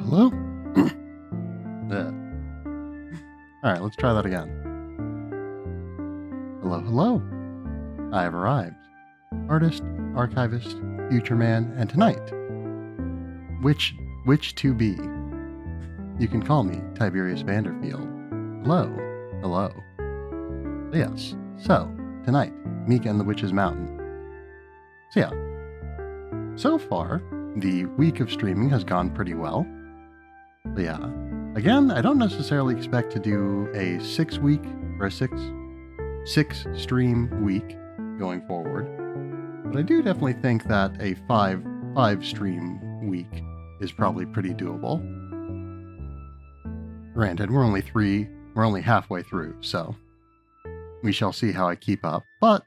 hello? Yeah. Alright, let's try that again. Hello, hello. I have arrived. Artist, archivist, future man, and tonight. Which to be? You can call me Tiberious Vanderfield. Hello, hello. Yes, so, tonight, Mika and the Witch's Mountain. So yeah, so far, the week of streaming has gone pretty well. But yeah, again, I don't necessarily expect to do a 6-week or a six stream week going forward. But I do definitely think that a five stream week is probably pretty doable. Granted, we're only halfway through, so we shall see how I keep up, but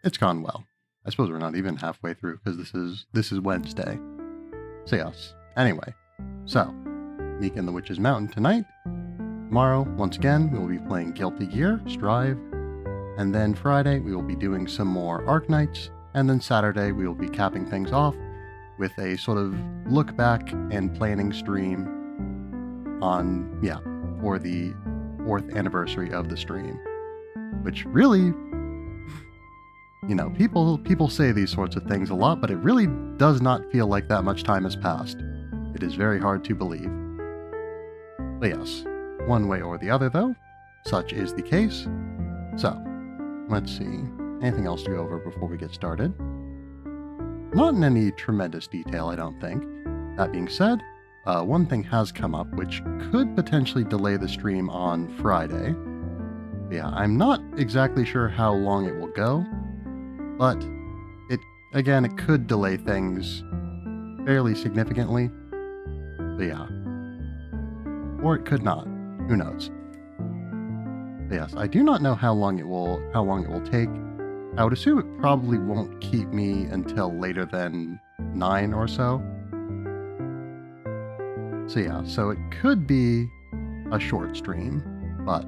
it's gone well. I suppose we're not even halfway through because this is Wednesday. So yes. Anyway, so Mika and the Witch's Mountain tonight. Tomorrow, once again, we will be playing Guilty Gear, Strive, and then Friday we will be doing some more Arc Nights, and then Saturday we will be capping things off with a sort of look back and planning stream on, for the 4th anniversary of the stream. Which really, people say these sorts of things a lot, but it really does not feel like that much time has passed. It is very hard to believe. But yes, one way or the other though, such is the case. So, let's see. Anything else to go over before we get started? Not in any tremendous detail, I don't think. That being said, one thing has come up which could potentially delay the stream on Friday. Yeah, I'm not exactly sure how long it will go, but it could delay things fairly significantly. But yeah. Or it could not. Who knows? But yes, I do not know how long it will take. I would assume it probably won't keep me until later than 9 or so. So yeah, so it could be a short stream, but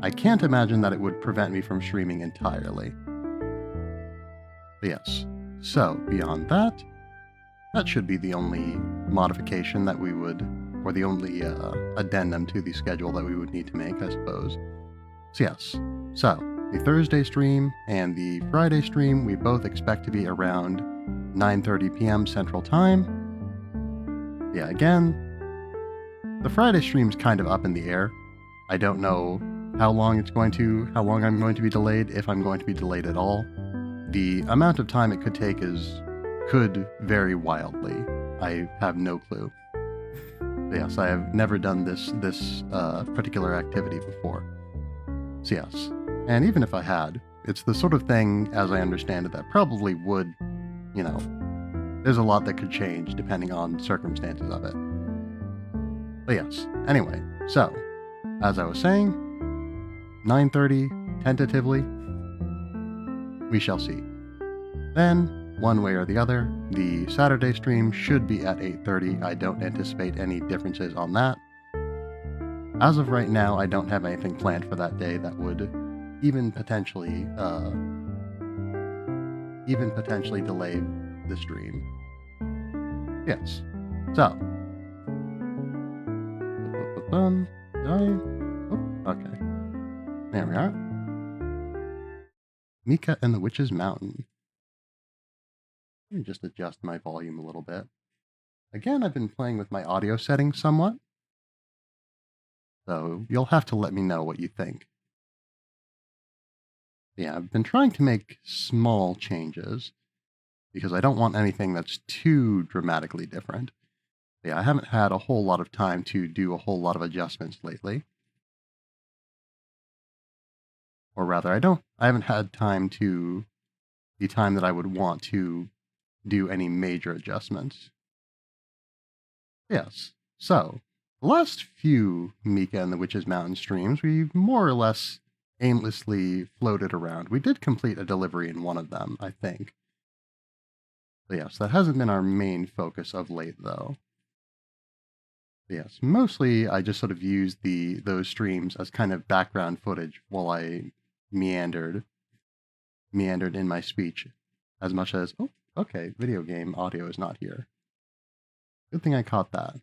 I can't imagine that it would prevent me from streaming entirely. But yes, so beyond that, that should be the only modification that we would, or the only addendum to the schedule that we would need to make, I suppose. So yes, so the Thursday stream and the Friday stream, we both expect to be around 9:30 p.m. Central Time. Yeah, again, the Friday stream's kind of up in the air. I don't know how long I'm going to be delayed, if I'm going to be delayed at all. The amount of time it could take could vary wildly. I have no clue. But yes, I have never done this particular activity before. So yes, and even if I had, it's the sort of thing, as I understand it, that probably would, there's a lot that could change depending on circumstances of it. But yes, anyway, so, as I was saying, 9:30, tentatively, we shall see. Then, one way or the other, the Saturday stream should be at 8:30. I don't anticipate any differences on that. As of right now, I don't have anything planned for that day that would even potentially delay the stream. Yes. So. Okay. There we are. Mika and the Witch's Mountain. Let me just adjust my volume a little bit. Again, I've been playing with my audio settings somewhat. So you'll have to let me know what you think. Yeah, I've been trying to make small changes because I don't want anything that's too dramatically different. Yeah, I haven't had a whole lot of time to do a whole lot of adjustments lately. Or rather, I haven't had the time that I would want to do any major adjustments. Yes, so, the last few Mika and the Witch's Mountain streams, we more or less aimlessly floated around. We did complete a delivery in one of them, I think. But yes, that hasn't been our main focus of late, though. But yes, mostly I just sort of used those streams as kind of background footage while I meandered in my speech, as much as, oh, okay, video game audio is not here. Good thing I caught that.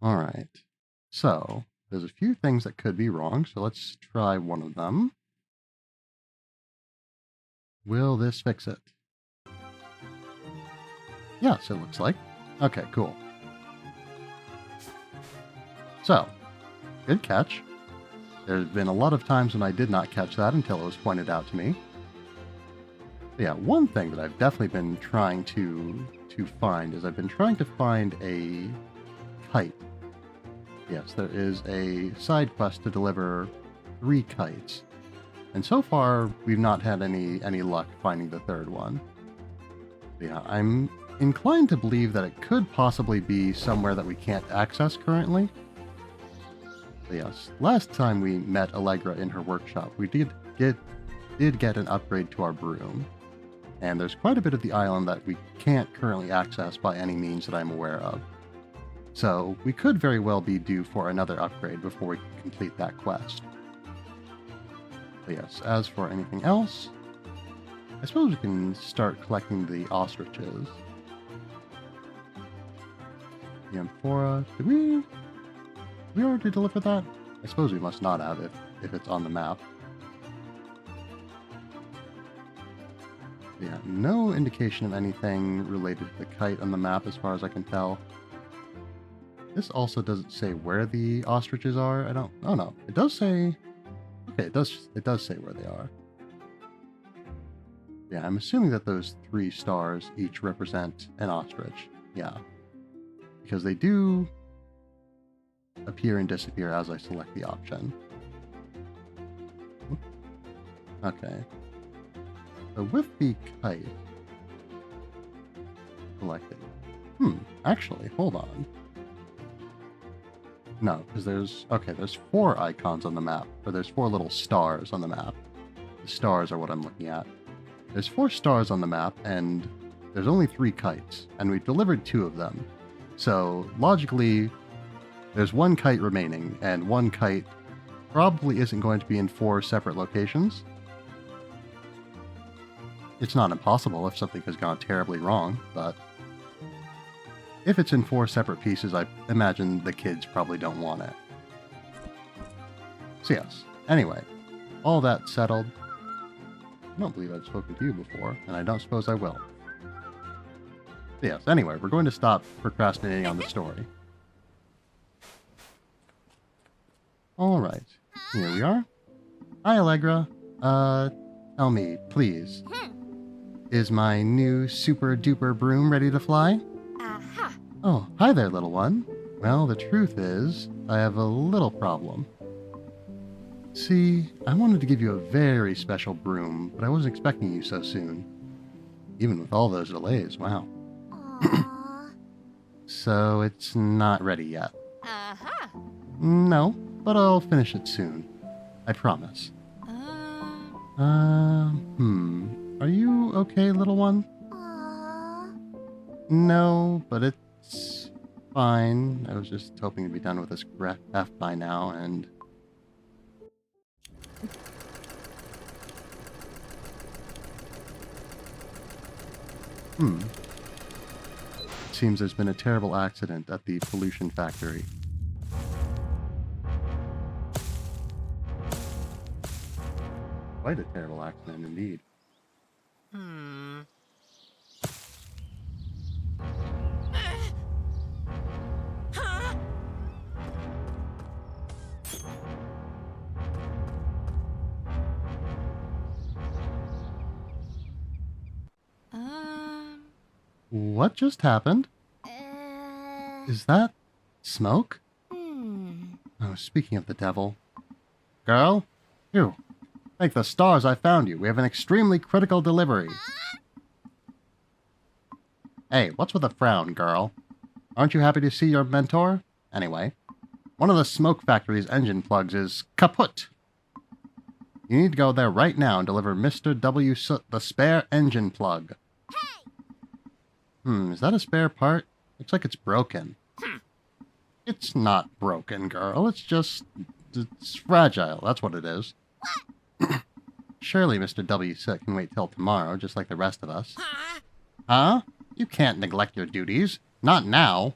Alright. So, there's a few things that could be wrong, so let's try one of them. Will this fix it? Yes, it looks like. Okay, cool. So, good catch. There's been a lot of times when I did not catch that until it was pointed out to me. But yeah, one thing that I've definitely been trying to find is I've been trying to find a kite. Yes, there is a side quest to deliver 3 kites. And so far, we've not had any luck finding the third one. But yeah, I'm inclined to believe that it could possibly be somewhere that we can't access currently. But yes, last time we met Allegra in her workshop, we did get an upgrade to our broom. And there's quite a bit of the island that we can't currently access by any means that I'm aware of. So we could very well be due for another upgrade before we complete that quest. But yes, as for anything else, I suppose we can start collecting the ostriches. The amphora, did we already deliver that? I suppose we must not have if it's on the map. Yeah, no indication of anything related to the kite on the map as far as I can tell. This also doesn't say where the ostriches are. Oh no, it does say, okay, it does say where they are. Yeah, I'm assuming that those 3 stars each represent an ostrich. Yeah, because they do appear and disappear as I select the option. Okay. So with the kite selected, actually, hold on. No, because there's 4 icons on the map, or there's 4 little stars on the map. The stars are what I'm looking at. There's 4 stars on the map, and there's only 3 kites, and we delivered 2 of them. So, logically, there's 1 kite remaining, and 1 kite probably isn't going to be in 4 separate locations. It's not impossible if something has gone terribly wrong, but if it's in 4 separate pieces, I imagine the kids probably don't want it. So yes, anyway, all that settled. I don't believe I've spoken to you before, and I don't suppose I will. So yes, anyway, we're going to stop procrastinating on the story. Alright, here we are. Hi, Allegra. Tell me, please. Is my new super duper broom ready to fly? Oh, hi there, little one. Well, the truth is, I have a little problem. See, I wanted to give you a very special broom, but I wasn't expecting you so soon. Even with all those delays, wow. So it's not ready yet. No, but I'll finish it soon. I promise. Are you okay, little one? No, but it's fine. I was just hoping to be done with this F by now, and... It seems there's been a terrible accident at the pollution factory. Quite a terrible accident indeed. What just happened? Is that smoke? Oh, speaking of the devil. Girl? You. Thank the stars I found you. We have an extremely critical delivery. Hey, what's with the frown, girl? Aren't you happy to see your mentor? Anyway, one of the smoke factory's engine plugs is kaput. You need to go there right now and deliver Mr. W. Soot the spare engine plug. Is that a spare part? Looks like it's broken. It's not broken, girl. It's fragile. That's what it is. Surely Mr. W. Soot can wait till tomorrow, just like the rest of us. Huh? You can't neglect your duties. Not now.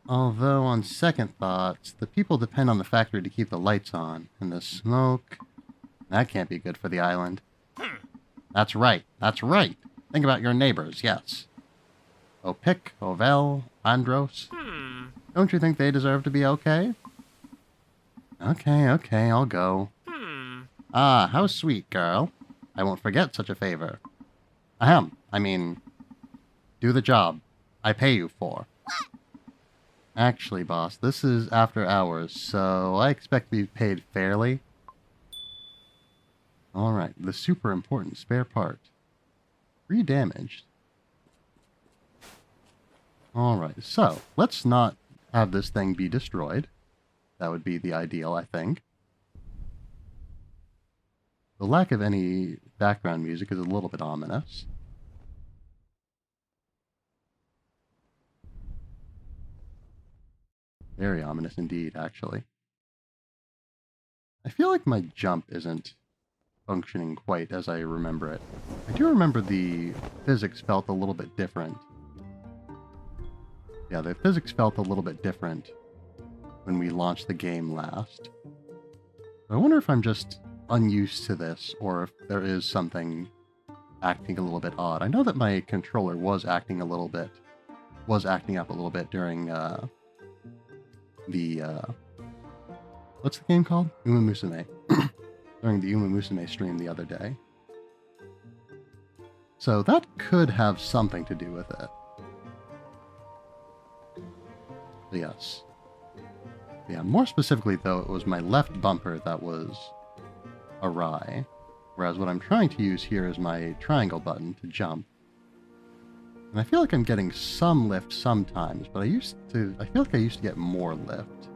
Although, on second thoughts, the people depend on the factory to keep the lights on. And the smoke... That can't be good for the island. That's right. That's right. Think about your neighbors, yes. Opic, Ovel, Andros. Don't you think they deserve to be okay? Okay, I'll go. Ah, how sweet, girl. I won't forget such a favor. Ahem. I mean, do the job I pay you for. Actually, boss, this is after hours, so I expect to be paid fairly. Alright, the super important spare part. Redamaged. Alright, so, let's not have this thing be destroyed. That would be the ideal, I think. The lack of any background music is a little bit ominous. Very ominous indeed, actually. I feel like my jump isn't functioning quite as I remember it. I do remember the physics felt a little bit different. Yeah, the physics felt a little bit different when we launched the game last. I wonder if I'm just unused to this, or if there is something acting a little bit odd. I know that my controller was acting up a little bit during what's the game called? Uma Musume. During the Uma Musume stream the other day. So that could have something to do with it. Yes. Yeah, more specifically though, it was my left bumper that was awry. Whereas what I'm trying to use here is my triangle button to jump. And I feel like I'm getting some lift sometimes, but I feel like I used to get more lift.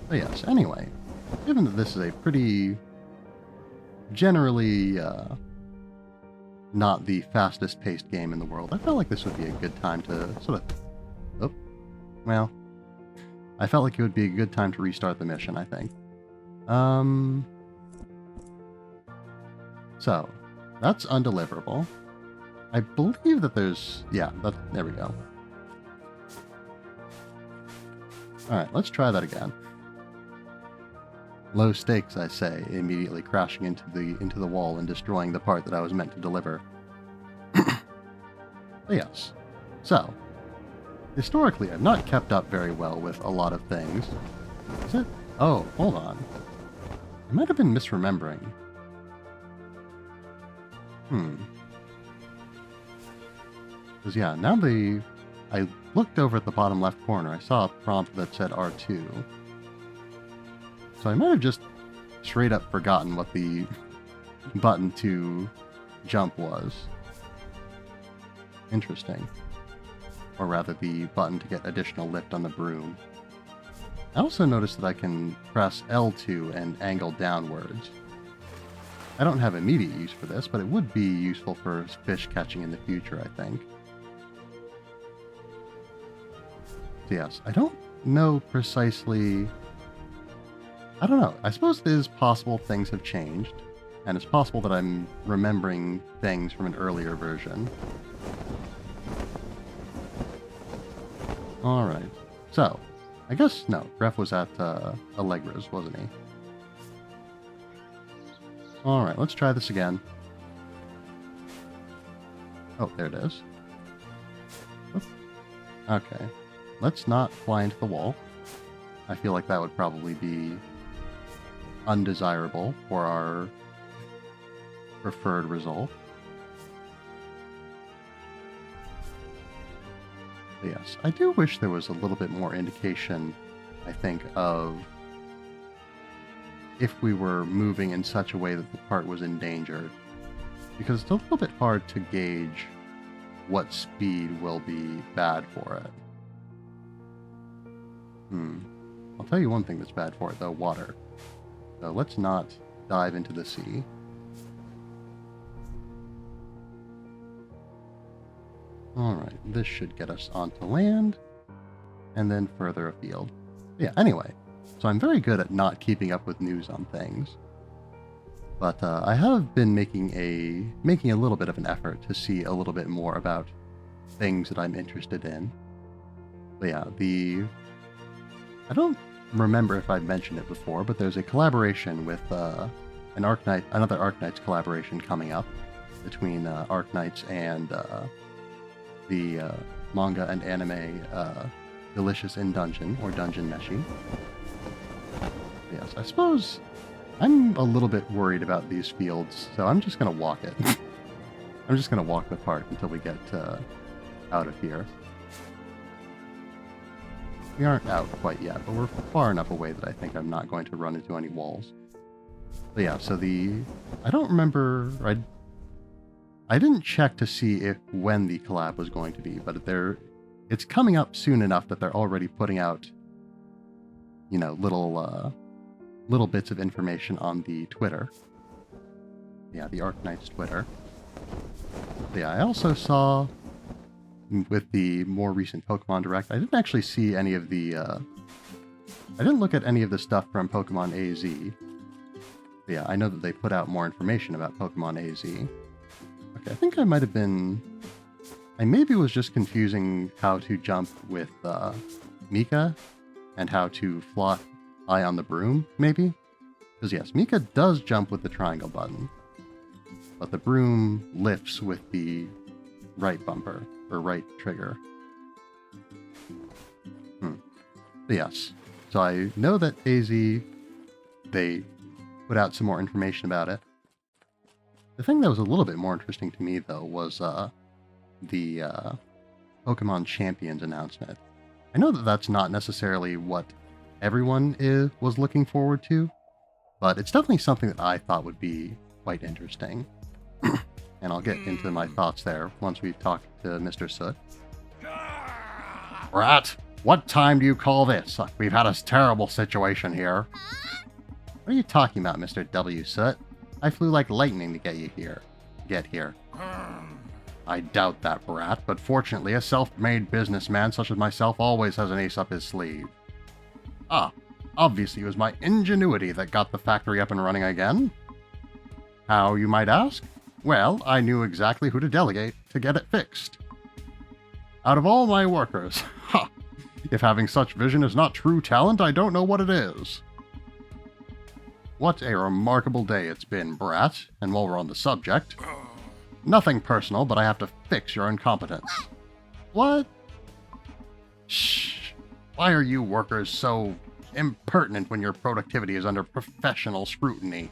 But yes, anyway, given that this is a pretty generally not the fastest paced game in the world, I felt like this would be a good time to I felt like it would be a good time to restart the mission, I think. So, that's undeliverable. I believe that there's... Yeah, there we go. Alright, let's try that again. Low stakes, I say, immediately crashing into the wall and destroying the part that I was meant to deliver. But yes. So, historically, I've not kept up very well with a lot of things. Is it? Oh, hold on. I might have been misremembering. Because yeah, now I looked over at the bottom left corner, I saw a prompt that said R2. So I might have just straight up forgotten what the button to jump was. Interesting. Or rather, the button to get additional lift on the broom. I also noticed that I can press L2 and angle downwards. I don't have immediate use for this, but it would be useful for fish catching in the future, I think. So yes, I don't know precisely... I don't know. I suppose it is possible things have changed, and it's possible that I'm remembering things from an earlier version. Alright, so, I guess, no, Gref was at Allegra's, wasn't he? Alright, let's try this again. Oh, there it is. Oops. Okay, let's not fly into the wall. I feel like that would probably be undesirable for our preferred result. But yes, I do wish there was a little bit more indication, I think, of if we were moving in such a way that the part was endangered. Because it's a little bit hard to gauge what speed will be bad for it. I'll tell you one thing that's bad for it, though, water. So let's not dive into the sea. Alright, this should get us onto land, and then further afield. Yeah, anyway, so I'm very good at not keeping up with news on things. But I have been making a little bit of an effort to see a little bit more about things that I'm interested in. But yeah, I don't remember if I mentioned it before, but there's a collaboration with another Arknights collaboration coming up between Arknights and the manga and anime Delicious in Dungeon, or Dungeon Meshi. Yes, I suppose I'm a little bit worried about these fields, so I'm just going to walk it. I'm just going to walk the part until we get out of here. We aren't out quite yet, but we're far enough away that I think I'm not going to run into any walls. But yeah, so I don't remember, I didn't check to see when the collab was going to be, but it's coming up soon enough that they're already putting out, little bits of information on the Twitter. Yeah, the Arknights Twitter. But yeah, I also saw with the more recent Pokemon Direct, I didn't actually see any of the, I didn't look at any of the stuff from Pokemon AZ. But yeah, I know that they put out more information about Pokemon AZ. Okay, I think I maybe was just confusing how to jump with Mika and how to fly on the broom, maybe? Because yes, Mika does jump with the triangle button, but the broom lifts with the right bumper, or right trigger. But yes, so I know that AZ, they put out some more information about it. The thing that was a little bit more interesting to me, though, was the Pokemon Champions announcement. I know that that's not necessarily what everyone was looking forward to, but it's definitely something that I thought would be quite interesting. And I'll get into my thoughts there once we've talked to Mr. Soot. Rat, what time do you call this? We've had a terrible situation here. What are you talking about, Mr. W. Soot? I flew like lightning to get here. I doubt that, Brat, but fortunately a self-made businessman such as myself always has an ace up his sleeve. Obviously it was my ingenuity that got the factory up and running again. How, you might ask? Well, I knew exactly who to delegate to get it fixed. Out of all my workers, if having such vision is not true talent, I don't know what it is. What a remarkable day it's been, Brat, and while we're on the subject, nothing personal, but I have to fix your incompetence. What? Shh. Why are you workers so impertinent when your productivity is under professional scrutiny?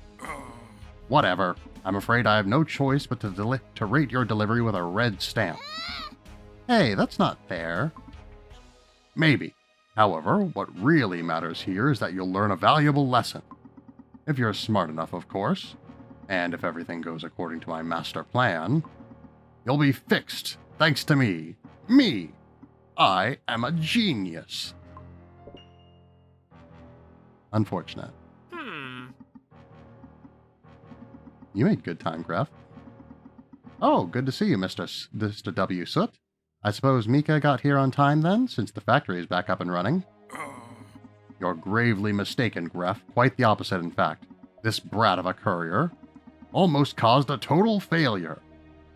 Whatever. I'm afraid I have no choice but to rate your delivery with a red stamp. Hey, that's not fair. Maybe. However, what really matters here is that you'll learn a valuable lesson. If you're smart enough, of course, and if everything goes according to my master plan, you'll be fixed thanks to me. Me! I am a genius. Unfortunate. You made good time, Graf. Oh, good to see you, Mr. W. Soot. I suppose Mika got here on time then, since the factory is back up and running? You're gravely mistaken, Graf. Quite the opposite, in fact. This brat of a courier almost caused a total failure.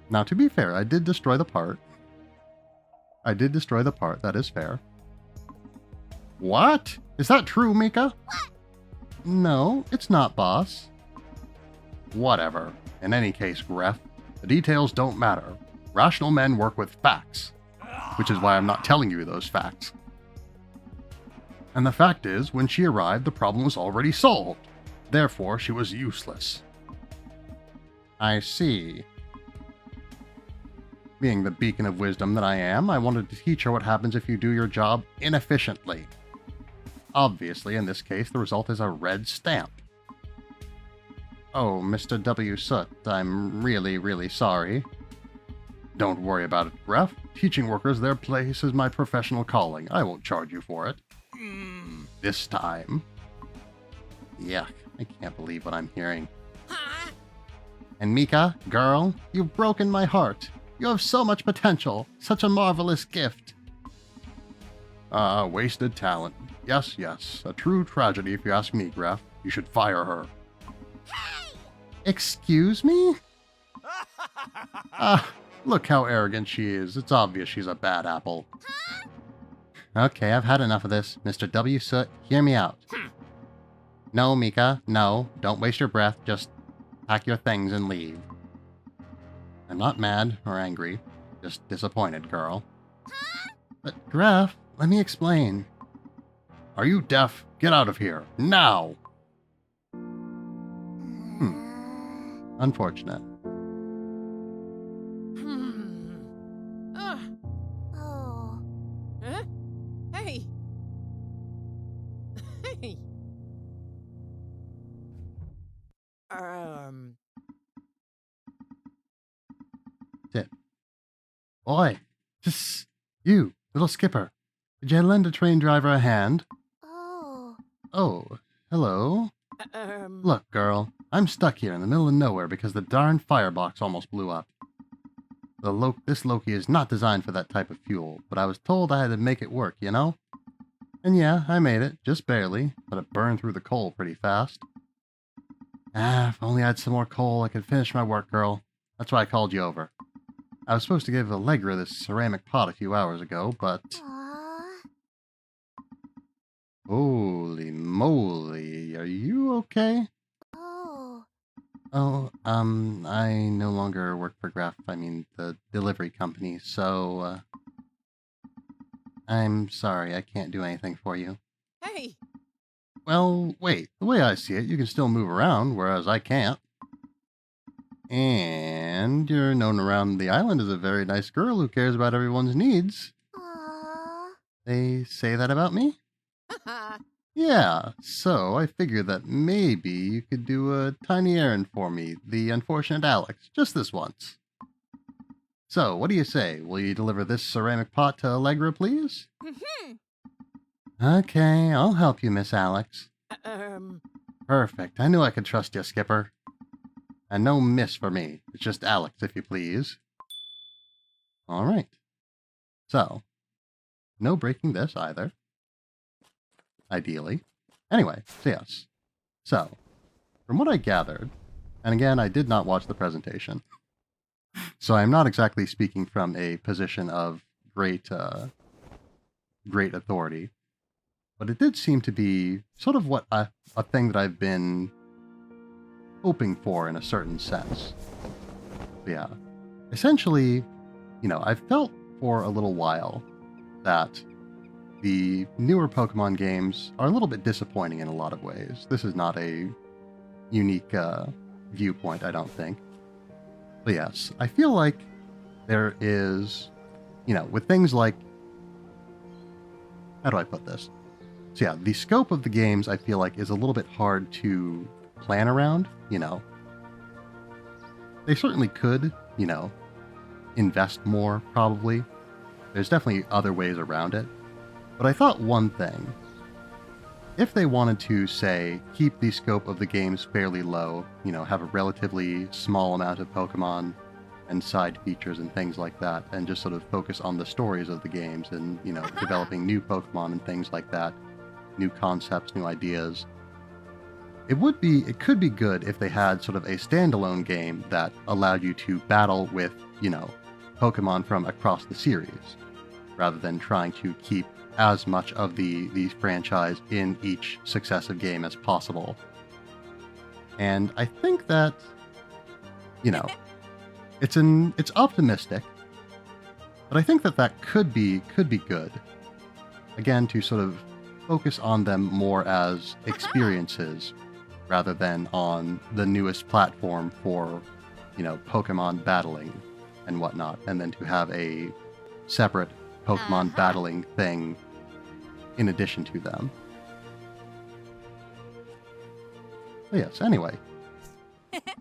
Now, to be fair, I did destroy the part. That is fair. What? Is that true, Mika? No, it's not, boss. Whatever. In any case, Gref, the details don't matter. Rational men work with facts, which is why I'm not telling you those facts. And the fact is, when she arrived, the problem was already solved. Therefore, she was useless. I see. Being the beacon of wisdom that I am, I wanted to teach her what happens if you do your job inefficiently. Obviously, in this case, the result is a red stamp. Oh, Mr. W. Soot, I'm really, really sorry. Don't worry about it, Gref. Teaching workers their place is my professional calling. I won't charge you for it. This time. Yuck, I can't believe what I'm hearing. And Mika, girl, you've broken my heart. You have so much potential, such a marvelous gift. Wasted talent. Yes, a true tragedy if you ask me, Graf. You should fire her. Excuse me? Ah, look how arrogant she is. It's obvious she's a bad apple. Okay, I've had enough of this. Mr. W. Soot, hear me out. No, Mika, no. Don't waste your breath. Just pack your things and leave. I'm not mad or angry. Just disappointed, girl. But, Graf, let me explain. Are you deaf? Get out of here. Now! Unfortunate. Oh. Huh? Hey. Hey. Tip. Boy, just you, little skipper. Could you lend a train driver a hand? Oh. Oh, hello. Um. Look, girl, I'm stuck here in the middle of nowhere because the darn firebox almost blew up. This Loki is not designed for that type of fuel, but I was told I had to make it work, you know? And yeah, I made it, just barely, but it burned through the coal pretty fast. If only I had some more coal, I could finish my work, girl. That's why I called you over. I was supposed to give Allegra this ceramic pot a few hours ago, but... Aw. Holy moly, are you okay? Oh. Oh, I no longer work for the delivery company, so, I'm sorry, I can't do anything for you. Hey. Well, wait, the way I see it, you can still move around, whereas I can't. And you're known around the island as a very nice girl who cares about everyone's needs. Aw. They say that about me? Haha. Yeah, so I figured that maybe you could do a tiny errand for me, the unfortunate Alex, just this once. So, what do you say? Will you deliver this ceramic pot to Allegra, please? Okay, I'll help you, Miss Alex. Perfect. I knew I could trust you, Skipper. And no miss for me. It's just Alex, if you please. Alright. So, no breaking this either. Ideally. Anyway, so yes. So, from what I gathered, and again, I did not watch the presentation, so I'm not exactly speaking from a position of great authority, but it did seem to be sort of what a thing that I've been hoping for in a certain sense. But yeah. Essentially, I've felt for a little while that the newer Pokemon games are a little bit disappointing in a lot of ways. This is not a unique viewpoint, I don't think. But yes, I feel like there is, with things like, how do I put this? So yeah, the scope of the games I feel like is a little bit hard to plan around, They certainly could, invest more, probably. There's definitely other ways around it. But I thought one thing. If they wanted to, say, keep the scope of the games fairly low, have a relatively small amount of Pokemon and side features and things like that, and just sort of focus on the stories of the games and, developing new Pokemon and things like that, new concepts, new ideas. It could be good if they had sort of a standalone game that allowed you to battle with, Pokemon from across the series, rather than trying to keep as much of the franchise in each successive game as possible. And I think that, it's optimistic, but I think that could be good. Again, to sort of focus on them more as experiences rather than on the newest platform for, Pokemon battling and whatnot, and then to have a separate Pokemon battling thing in addition to them. But yes, anyway.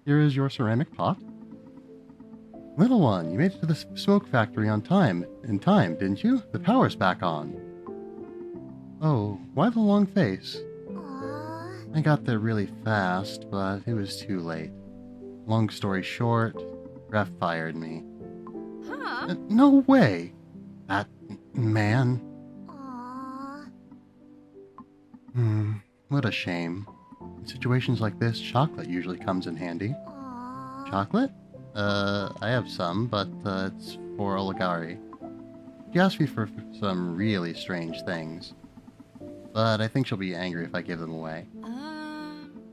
Here is your ceramic pot. Little one, you made it to the smoke factory in time, didn't you? The power's back on. Oh, why the long face? Aw. I got there really fast, but it was too late. Long story short, Ref fired me. Huh? No way! That man. Aw. What a shame. In situations like this, chocolate usually comes in handy. Aw. Chocolate? I have some, but it's for Allegra. She asked me for some really strange things, but I think she'll be angry if I give them away.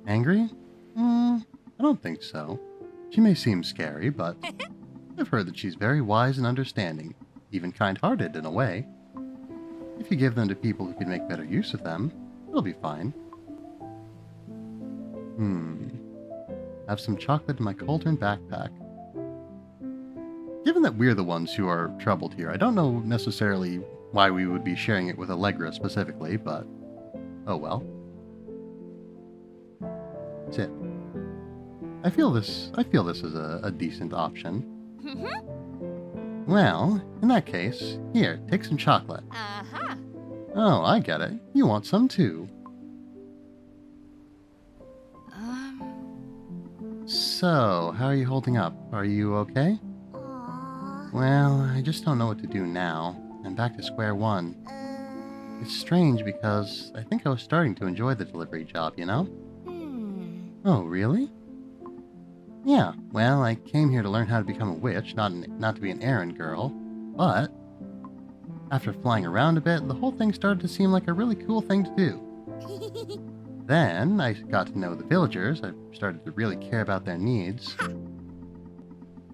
Angry? I don't think so. She may seem scary, but I've heard that she's very wise and understanding, even kind-hearted in a way. If you give them to people who can make better use of them, it'll be fine. I have some chocolate in my cauldron backpack. Given that we're the ones who are troubled here, I don't know necessarily why we would be sharing it with Allegra specifically, but oh well. Sit. I feel this is a decent option. Well, in that case, here, take some chocolate. Oh, I get it. You want some too. So, how are you holding up? Are you okay? Well, I just don't know what to do now. I'm back to square one. It's strange because I think I was starting to enjoy the delivery job, you know? Oh, really? Yeah, well, I came here to learn how to become a witch, not to be an errand girl. But after flying around a bit, the whole thing started to seem like a really cool thing to do. Then I got to know the villagers. I started to really care about their needs.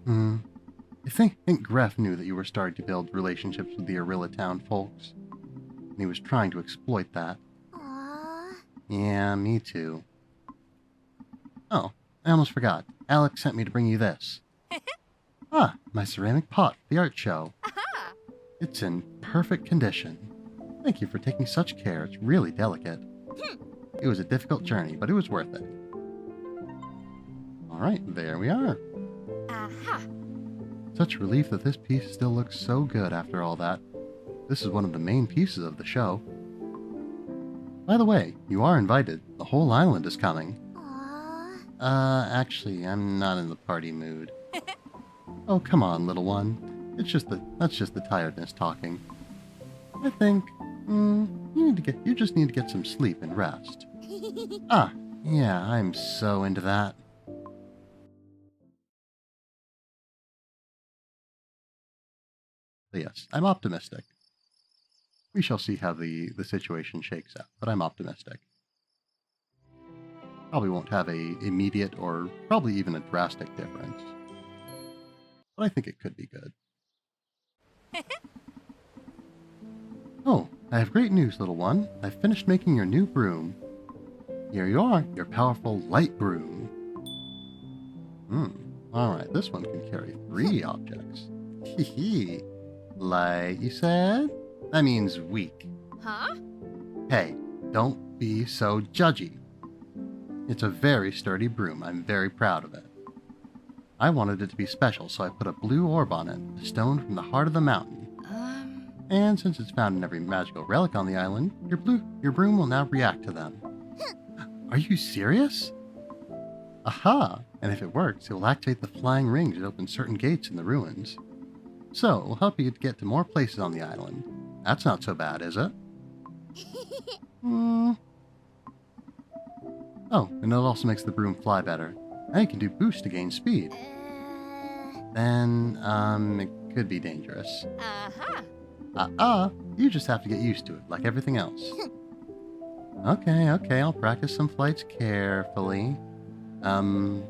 I think Gref knew that you were starting to build relationships with the Arilla Town folks, and he was trying to exploit that. Yeah, me too. Oh, I almost forgot. Alex sent me to bring you this. My ceramic pot for the art show. It's in perfect condition. Thank you for taking such care. It's really delicate. It was a difficult journey, but it was worth it. Alright, there we are. Such relief that this piece still looks so good after all that. This is one of the main pieces of the show. By the way, you are invited. The whole island is coming. Actually, I'm not in the party mood. Oh, come on, little one. That's just the tiredness talking. I think, you just need to get some sleep and rest. Yeah, I'm so into that. But yes, I'm optimistic. We shall see how the situation shakes out, but I'm optimistic. Probably won't have a immediate or probably even a drastic difference. But I think it could be good. Oh, I have great news, little one. I've finished making your new broom. Here you are, your powerful light broom. Alright, this one can carry 3 objects. Hee. Light, you said? That means weak. Hey, don't be so judgy. It's a very sturdy broom. I'm very proud of it. I wanted it to be special, so I put a blue orb on it, a stone from the heart of the mountain. And since it's found in every magical relic on the island, your broom will now react to them. Are you serious? Aha! And if it works, it will activate the flying rings that open certain gates in the ruins. So, it will help you to get to more places on the island. That's not so bad, is it? Oh, and it also makes the broom fly better. Now you can do boost to gain speed. Then, it could be dangerous. You just have to get used to it, like everything else. Okay, I'll practice some flights carefully. Do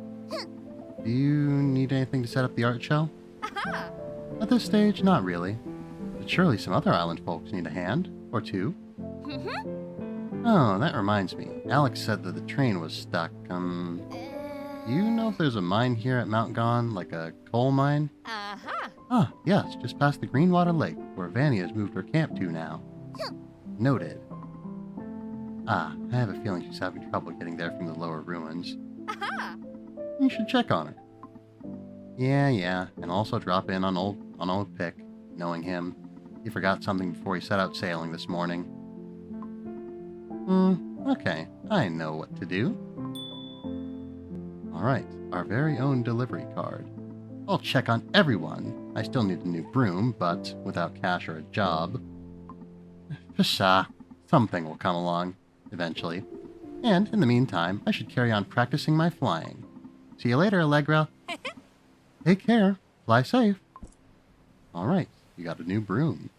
you need anything to set up the art show? At this stage, not really. But surely some other island folks need a hand, or two. Oh, that reminds me. Alex said that the train was stuck. Do you know if there's a mine here at Mount Gone, like a coal mine? Yes, just past the Greenwater Lake, where Vanny has moved her camp to now. Noted. I have a feeling she's having trouble getting there from the lower ruins. You should check on her. Yeah, and also drop in on old Pick, knowing him. He forgot something before he set out sailing this morning. Okay, I know what to do. Alright, our very own delivery card. I'll check on everyone. I still need a new broom, but without cash or a job. Pshaw, something will come along, eventually. And, in the meantime, I should carry on practicing my flying. See you later, Allegra. Take care. Fly safe. Alright, you got a new broom.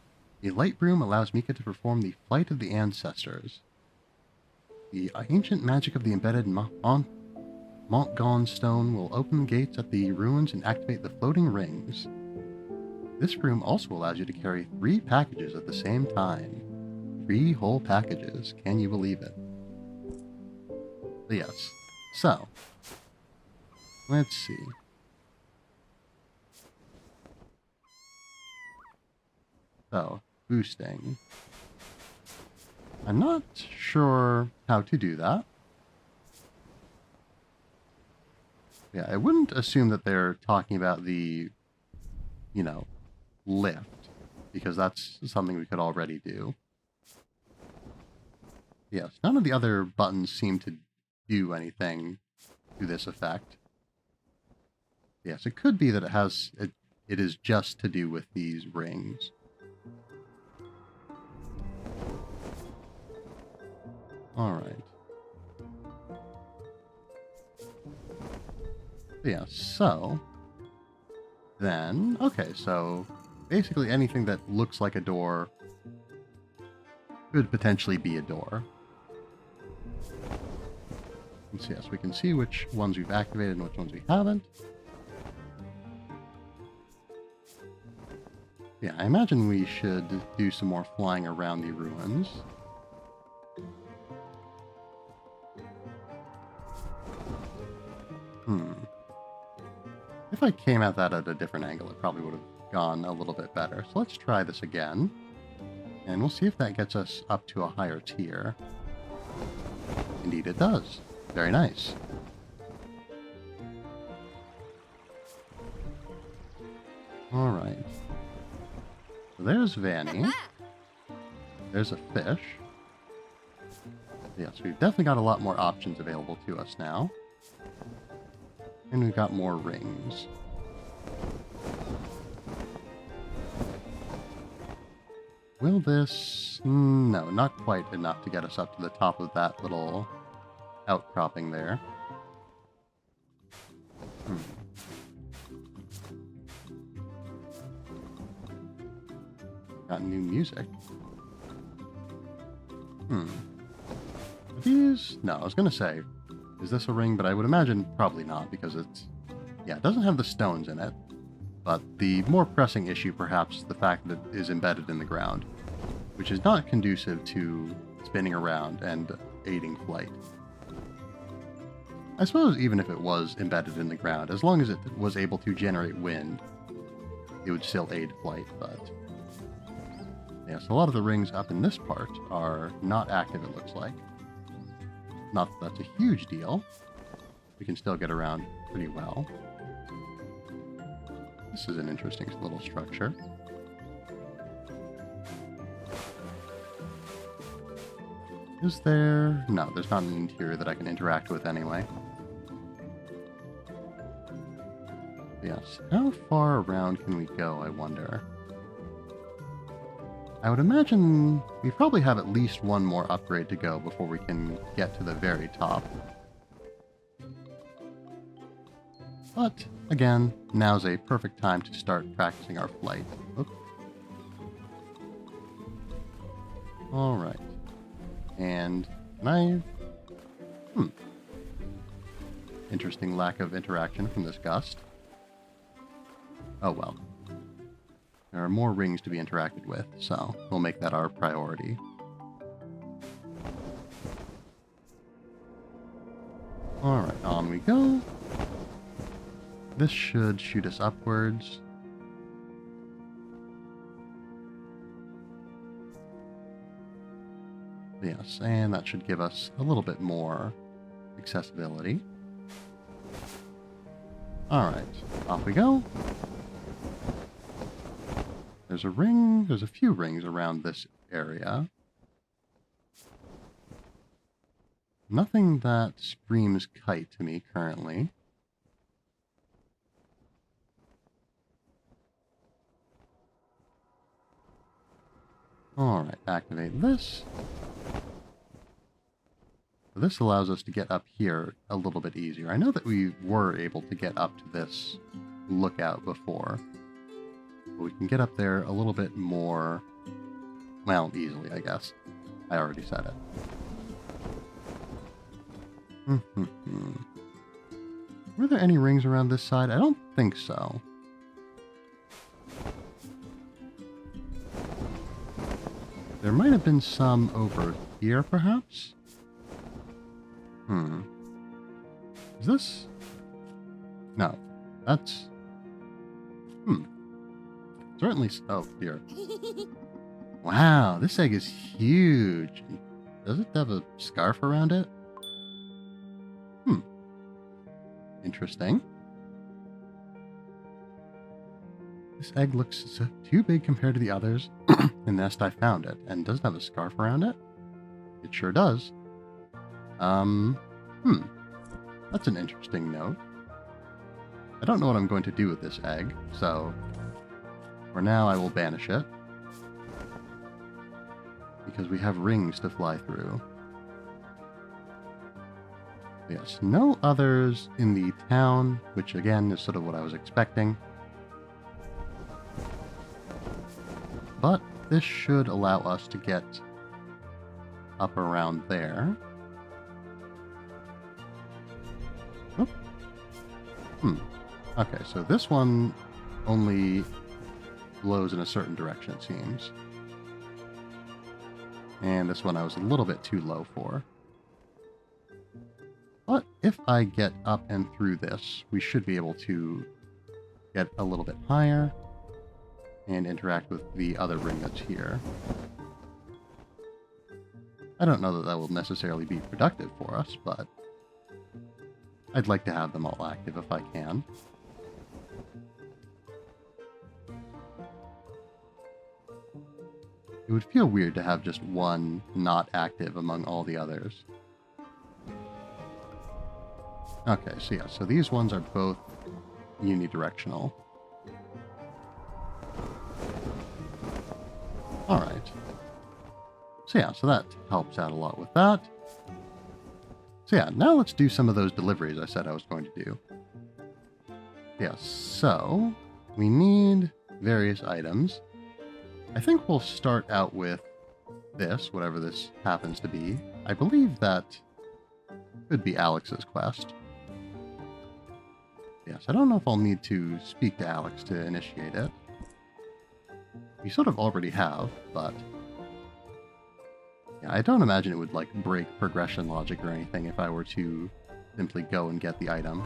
The light broom allows Mika to perform the Flight of the Ancestors. The ancient magic of the embedded Montgon stone will open the gates at the ruins and activate the floating rings. This broom also allows you to carry 3 packages at the same time. 3 whole packages. Can you believe it? But yes. So, let's see. So, boosting. I'm not sure how to do that. Yeah, I wouldn't assume that they're talking about the, lift, because that's something we could already do. Yes, none of the other buttons seem to do anything to this effect. Yes, it could be that it is just to do with these rings. Alright. Yeah, so then, okay, so basically anything that looks like a door could potentially be a door. And so yes, we can see which ones we've activated and which ones we haven't. Yeah, I imagine we should do some more flying around the ruins. If I came at that at a different angle, it probably would have gone a little bit better. So let's try this again. And we'll see if that gets us up to a higher tier. Indeed it does. Very nice. Alright. So there's Vanny. There's a fish. Yes, we've definitely got a lot more options available to us now. And we've got more rings. Will this... No, not quite enough to get us up to the top of that little outcropping there. Got new music. Are these... No, I was going to say, is this a ring? But I would imagine probably not, because it's... Yeah, it doesn't have the stones in it. But the more pressing issue, perhaps, is the fact that it is embedded in the ground, which is not conducive to spinning around and aiding flight. I suppose even if it was embedded in the ground, as long as it was able to generate wind, it would still aid flight, but... Yes, a lot of the rings up in this part are not active, it looks like. Not that that's a huge deal. We can still get around pretty well. This is an interesting little structure. Is there... No, there's not an interior that I can interact with anyway. Yes, how far around can we go, I wonder? I would imagine we probably have at least one more upgrade to go before we can get to the very top. But, again, now's a perfect time to start practicing our flight. Oops. Alright. And can I... Interesting lack of interaction from this gust. Oh well. There are more rings to be interacted with, so we'll make that our priority. Alright, on we go. This should shoot us upwards. Yes, and that should give us a little bit more accessibility. Alright, off we go. There's a ring, there's a few rings around this area. Nothing that screams kite to me currently. Alright, activate this. This allows us to get up here a little bit easier. I know that we were able to get up to this lookout before. But we can get up there a little bit more, well, easily, I guess. I already said it. Were there any rings around this side? I don't think so. There might have been some over here, perhaps? Is this? No. That's... Certainly... Oh, here. Wow, this egg is huge. Does it have a scarf around it? Interesting. This egg looks too big compared to the others. The nest I found it. And doesn't have a scarf around it? It sure does. That's an interesting note. I don't know what I'm going to do with this egg, so for now I will banish it. Because we have rings to fly through. Yes, no others in the town, which again is sort of what I was expecting. But this should allow us to get up around there. Oop. Okay, so this one only blows in a certain direction, it seems. And this one I was a little bit too low for. But if I get up and through this, we should be able to get a little bit higher and interact with the other ring that's here. I don't know that that will necessarily be productive for us, but I'd like to have them all active if I can. It would feel weird to have just one not active among all the others. Okay, so yeah, so these ones are both unidirectional. Alright. So yeah, so that helps out a lot with that. So yeah, now let's do some of those deliveries I said I was going to do. Yeah, so we need various items. I think we'll start out with this, whatever this happens to be. I believe that could be Alex's quest. Yes, I don't know if I'll need to speak to Alex to initiate it. We sort of already have, but yeah, I don't imagine it would like break progression logic or anything if I were to simply go and get the item.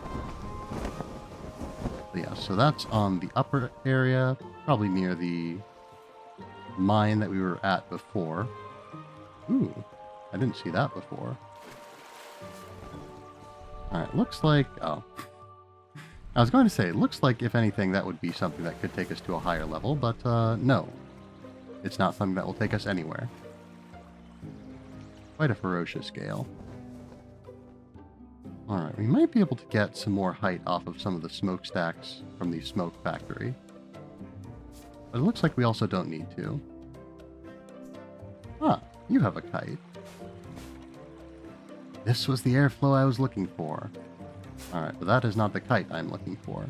But yeah, so that's on the upper area, probably near the mine that we were at before. Ooh, I didn't see that before. Alright, looks like... oh. I was going to say, looks like, if anything, that would be something that could take us to a higher level, but no. It's not something that will take us anywhere. Quite a ferocious gale. Alright, we might be able to get some more height off of some of the smokestacks from the smoke factory. But it looks like we also don't need to. Ah, you have a kite. This was the airflow I was looking for. Alright, but that is not the kite I'm looking for.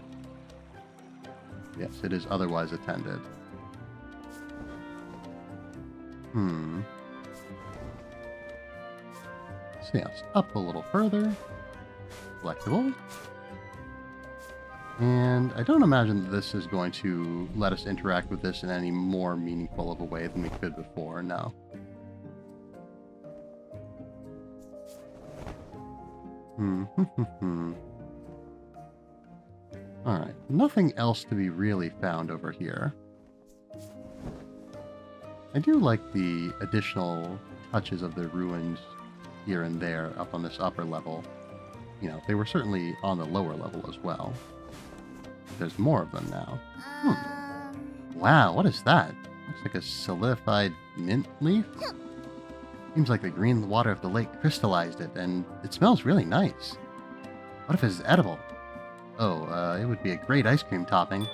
Yes, it is otherwise attended. So yes, up a little further. Collectible. And I don't imagine that this is going to let us interact with this in any more meaningful of a way than we could before, no. Alright, nothing else to be really found over here. I do like the additional touches of the ruins here and there up on this upper level. You know, they were certainly on the lower level as well. There's more of them now. Wow, what is that? Looks like a solidified mint leaf? Seems like the green water of the lake crystallized it, and it smells really nice. What if it's edible? Oh, it would be a great ice cream topping.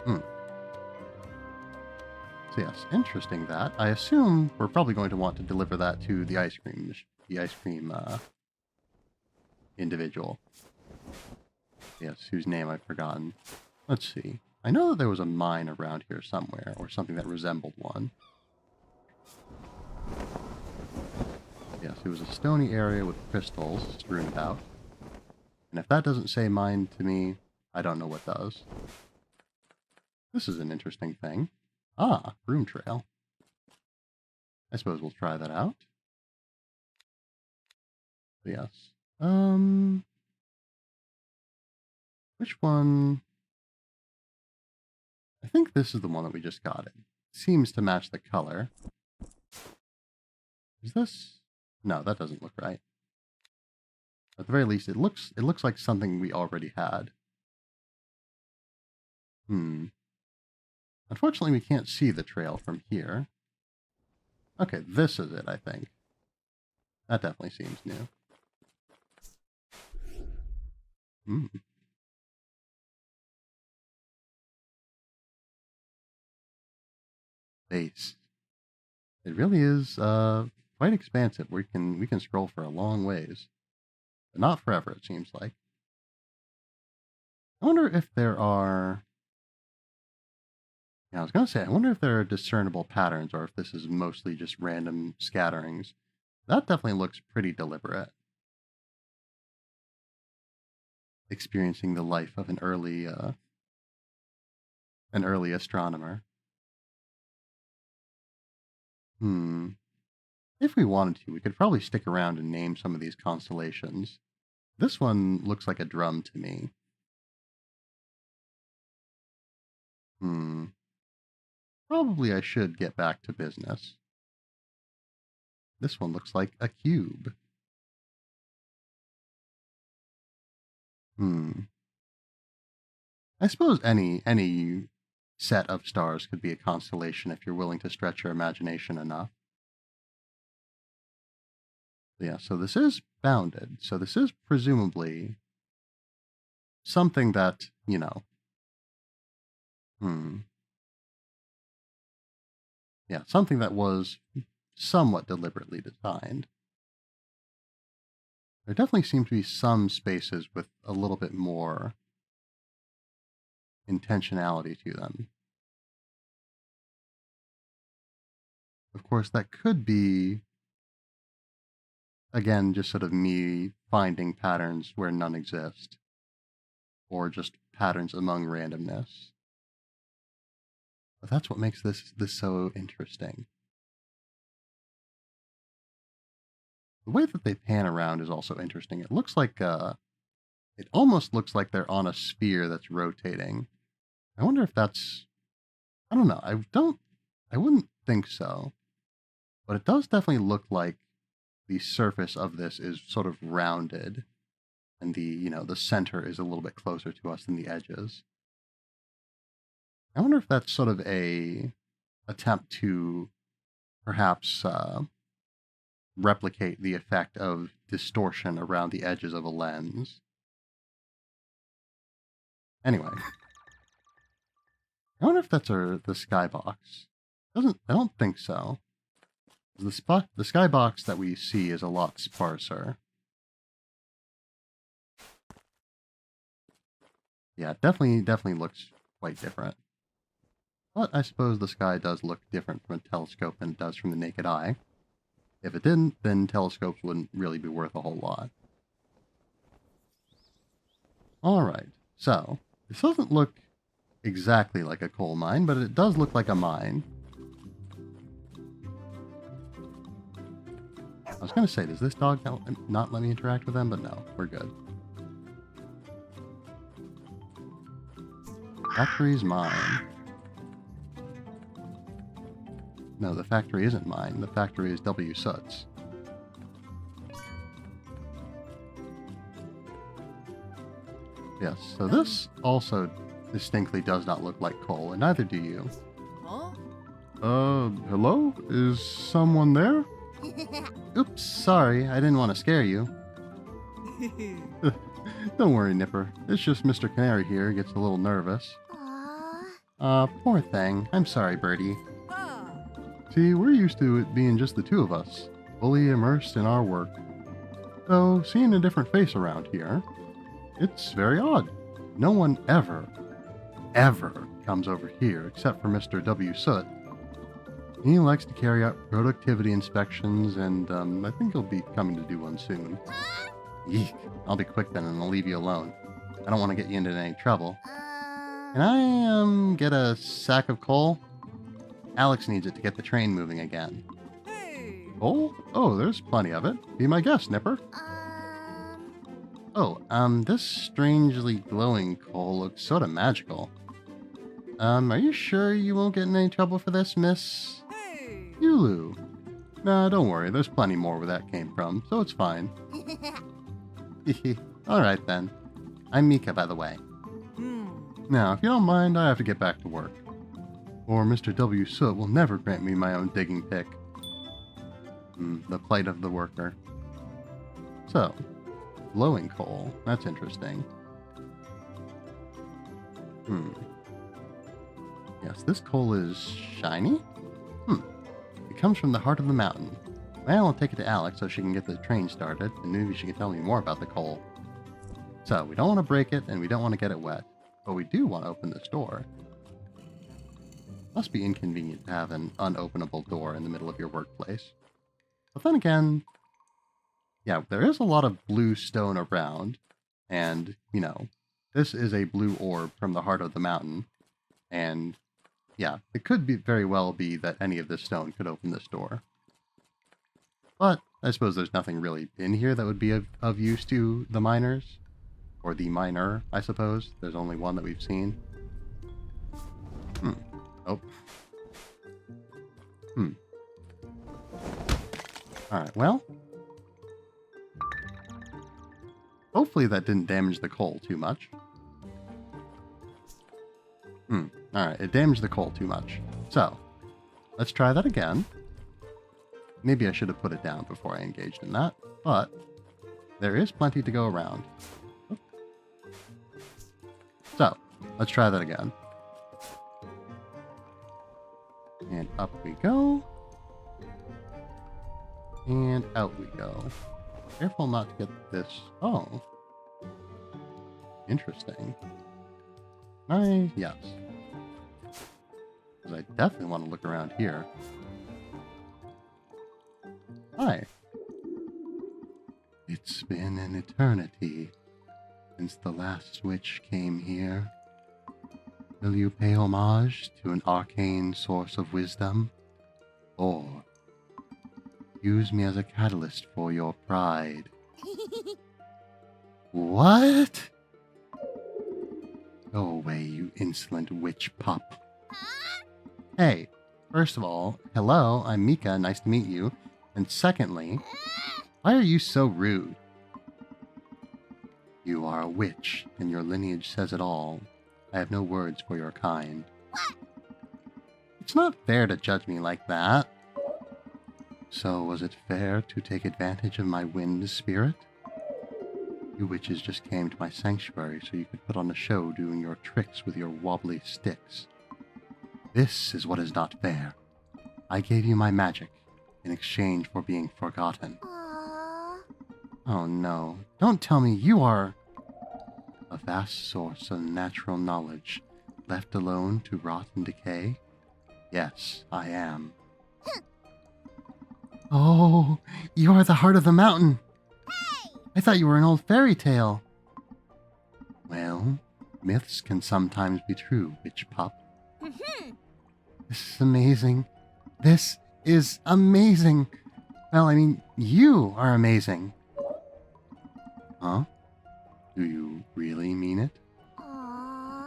So yes, interesting that. I assume we're probably going to want to deliver that to the ice cream individual. Yes, whose name I've forgotten. Let's see. I know that there was a mine around here somewhere, or something that resembled one. Yes, it was a stony area with crystals strewn about. And if that doesn't say mine to me, I don't know what does. This is an interesting thing. Ah, broom trail. I suppose we'll try that out. Yes. Which one? I think this is the one that we just got. It seems to match the color. Is this? No, that doesn't look right. At the very least, it looks like something we already had. Unfortunately, we can't see the trail from here. Okay, this is it, I think. That definitely seems new. Base. It really is quite expansive. We can scroll for a long ways. But not forever, it seems like. I wonder if there are... Yeah, I was going to say, I wonder if there are discernible patterns or if this is mostly just random scatterings. That definitely looks pretty deliberate. Experiencing the life of an early astronomer. If we wanted to, we could probably stick around and name some of these constellations. This one looks like a drum to me. Probably I should get back to business. This one looks like a cube. I suppose any set of stars could be a constellation if you're willing to stretch your imagination enough. Yeah, so this is bounded. So this is presumably something that, you know... Yeah, something that was somewhat deliberately designed. There definitely seem to be some spaces with a little bit more intentionality to them. Of course, that could be, again, just sort of me finding patterns where none exist, or just patterns among randomness. But that's what makes this so interesting. The way that they pan around is also interesting. It looks like it almost looks like they're on a sphere that's rotating. I wonder if that's... I don't know. I wouldn't think so. But it does definitely look like the surface of this is sort of rounded. And the center is a little bit closer to us than the edges. I wonder if that's sort of a attempt to perhaps replicate the effect of distortion around the edges of a lens. Anyway, I wonder if that's the skybox. I don't think so. The skybox that we see is a lot sparser. Yeah, it definitely looks quite different. But I suppose the sky does look different from a telescope than it does from the naked eye. If it didn't, then telescopes wouldn't really be worth a whole lot. Alright, so, this doesn't look exactly like a coal mine, but it does look like a mine. I was going to say, does this dog not let me interact with them? But no, we're good. Factory's mine. No, the factory isn't mine. The factory is W. Soot's. Yes, so this also distinctly does not look like coal, and neither do you. Huh? Hello? Is someone there? Oops, sorry, I didn't want to scare you. Don't worry, Nipper. It's just Mr. Canary here gets a little nervous. Poor thing. I'm sorry, Birdie. See, we're used to it being just the two of us, fully immersed in our work. So, seeing a different face around here, it's very odd. no one ever comes over here except for Mr. W. Soot. He likes to carry out productivity inspections, and I think he'll be coming to do one soon. Eek. I'll be quick then, and I'll leave you alone. I don't want to get you into any trouble. Can I, get a sack of coal? Alex needs it to get the train moving again. Hey. Coal? Oh, there's plenty of it. Be my guest, Nipper. Oh, this strangely glowing coal looks sort of magical. Are you sure you won't get in any trouble for this, Miss Hey. Yulu? Nah, don't worry. There's plenty more where that came from, so it's fine. Alright then. I'm Mika, by the way. Now, if you don't mind, I have to get back to work. Or Mr. W. Soot will never grant me my own digging pick. The plight of the worker. So, glowing coal. That's interesting. Yes, this coal is shiny? It comes from the heart of the mountain. Well, I'll take it to Alex so she can get the train started, and maybe she can tell me more about the coal. So, we don't want to break it, and we don't want to get it wet. But we do want to open this door. Must be inconvenient to have an unopenable door in the middle of your workplace. But then again, yeah, there is a lot of blue stone around, and, this is a blue orb from the heart of the mountain, and, yeah, it could very well be that any of this stone could open this door. But I suppose there's nothing really in here that would be of use to the miners. Or the miner, I suppose. There's only one that we've seen. Oh. Alright, well. Hopefully that didn't damage the coal too much. Alright, it damaged the coal too much. So, let's try that again. Maybe I should have put it down before I engaged in that, but there is plenty to go around. So, let's try that again. And up we go. And out we go. Careful not to get this. Oh. Interesting. Yes. Because I definitely want to look around here. Hi. It's been an eternity since the last witch came here. Will you pay homage to an arcane source of wisdom? Or use me as a catalyst for your pride? What? Go away, you insolent witch pup. Hey, first of all, hello, I'm Mika, nice to meet you. And secondly, why are you so rude? You are a witch, and your lineage says it all. I have no words for your kind. It's not fair to judge me like that. So, was it fair to take advantage of my wind spirit? You witches just came to my sanctuary so you could put on a show doing your tricks with your wobbly sticks. This is what is not fair. I gave you my magic in exchange for being forgotten. Oh no, don't tell me you are a vast source of natural knowledge, left alone to rot and decay? Yes, I am. Oh, you are the heart of the mountain. I thought you were an old fairy tale. Well, myths can sometimes be true, witch pup. This is amazing. This is amazing. Well, I mean, you are amazing. Huh? Do you really mean it?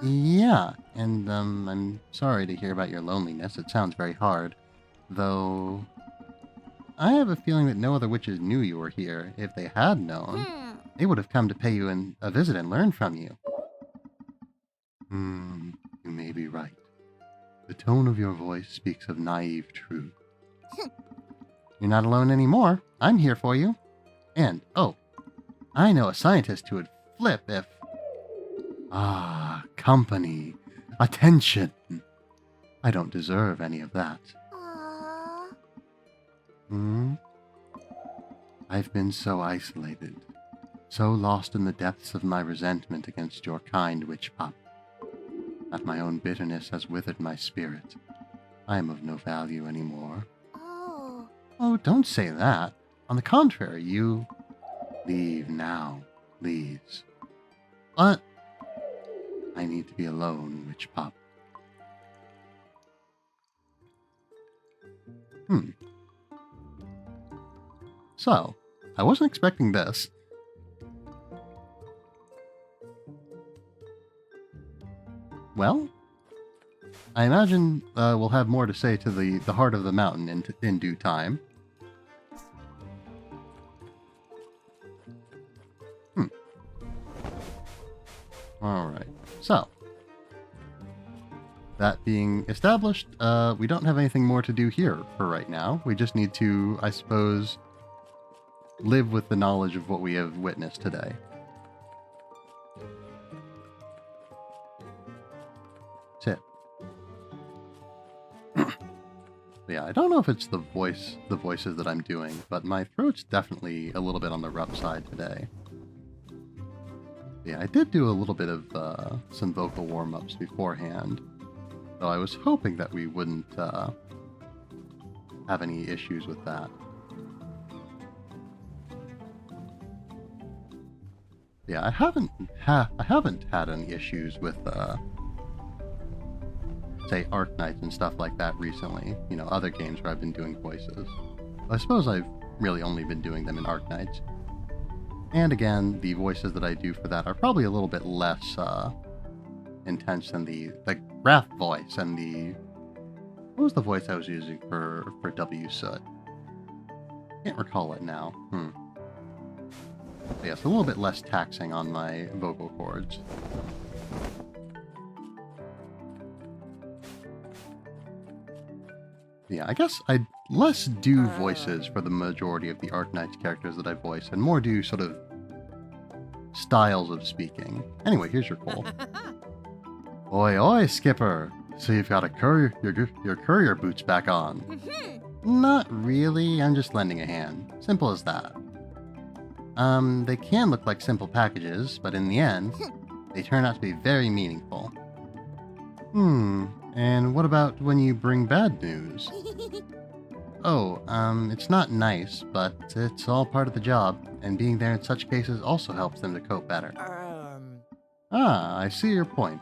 Yeah, and I'm sorry to hear about your loneliness. It sounds very hard. Though, I have a feeling that no other witches knew you were here. If they had known, they would have come to pay you a visit and learn from you. You may be right. The tone of your voice speaks of naive truth. You're not alone anymore. I'm here for you. And, oh, I know a scientist who would flip if... Ah, company. Attention. I don't deserve any of that. I've been so isolated. So lost in the depths of my resentment against your kind witch pup, that my own bitterness has withered my spirit. I am of no value anymore. Oh. Oh, don't say that. On the contrary, you... Leave now, please. But I need to be alone, witch pup. So, I wasn't expecting this. Well, I imagine we'll have more to say to the heart of the mountain in due time. Alright, so, that being established, we don't have anything more to do here for right now. We just need to, I suppose, live with the knowledge of what we have witnessed today. That's it. Yeah, I don't know if it's the voices that I'm doing, but my throat's definitely a little bit on the rough side today. Yeah, I did do a little bit of some vocal warm-ups beforehand, so I was hoping that we wouldn't have any issues with that. Yeah, I haven't had any issues with say Arknights and stuff like that recently. You know, other games where I've been doing voices. I suppose I've really only been doing them in Arknights. And again, the voices that I do for that are probably a little bit less intense than the Wrath voice and the... What was the voice I was using for W Soot? Can't recall it now. But yes, a little bit less taxing on my vocal cords. Yeah, I guess I less do voices for the majority of the Arknights characters that I voice, and more do sort of styles of speaking. Anyway, here's your call. Oi, oi, Skipper! So you've got your courier boots back on. Not really, I'm just lending a hand. Simple as that. They can look like simple packages, but in the end, they turn out to be very meaningful. And what about when you bring bad news? Oh, it's not nice, but it's all part of the job, and being there in such cases also helps them to cope better. Ah, I see your point.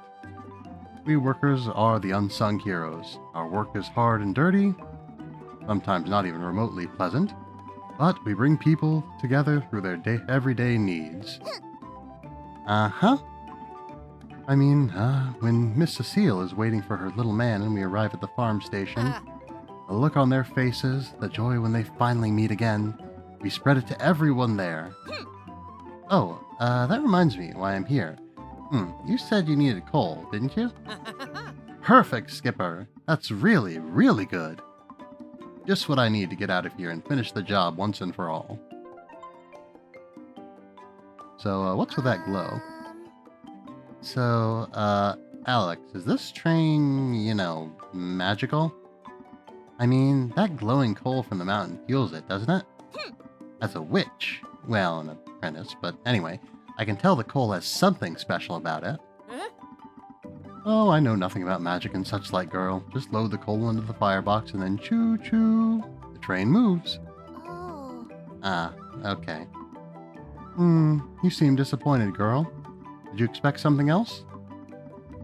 We workers are the unsung heroes. Our work is hard and dirty, sometimes not even remotely pleasant, but we bring people together through their everyday needs. Uh-huh. I mean, when Miss Cecile is waiting for her little man and we arrive at the farm station, the look on their faces, the joy when they finally meet again, we spread it to everyone there. Oh, that reminds me why I'm here. You said you needed coal, didn't you? Perfect, Skipper. That's really, really good. Just what I need to get out of here and finish the job once and for all. So, what's with that glow? So, Alex, is this train, you know, magical? I mean, that glowing coal from the mountain fuels it, doesn't it? As a witch, well, an apprentice, but anyway, I can tell the coal has something special about it. Oh, I know nothing about magic and such like, girl. Just load the coal into the firebox and then choo-choo. The train moves. Oh. Ah, okay. You seem disappointed, girl. Did you expect something else?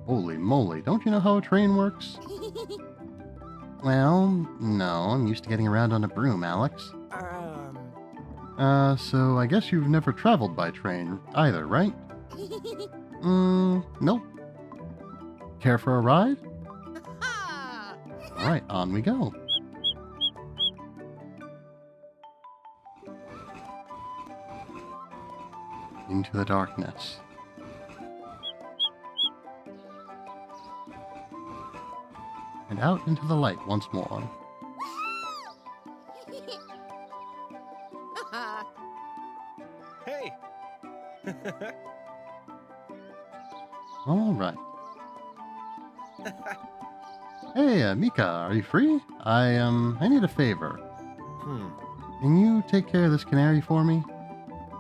Holy moly, don't you know how a train works? Well, no, I'm used to getting around on a broom, Alex. So I guess you've never traveled by train either, right? Nope. Care for a ride? Alright, on we go. Into the darkness. And out into the light once more. Hey! Alright. Hey, Mika, are you free? I need a favor. Can you take care of this canary for me?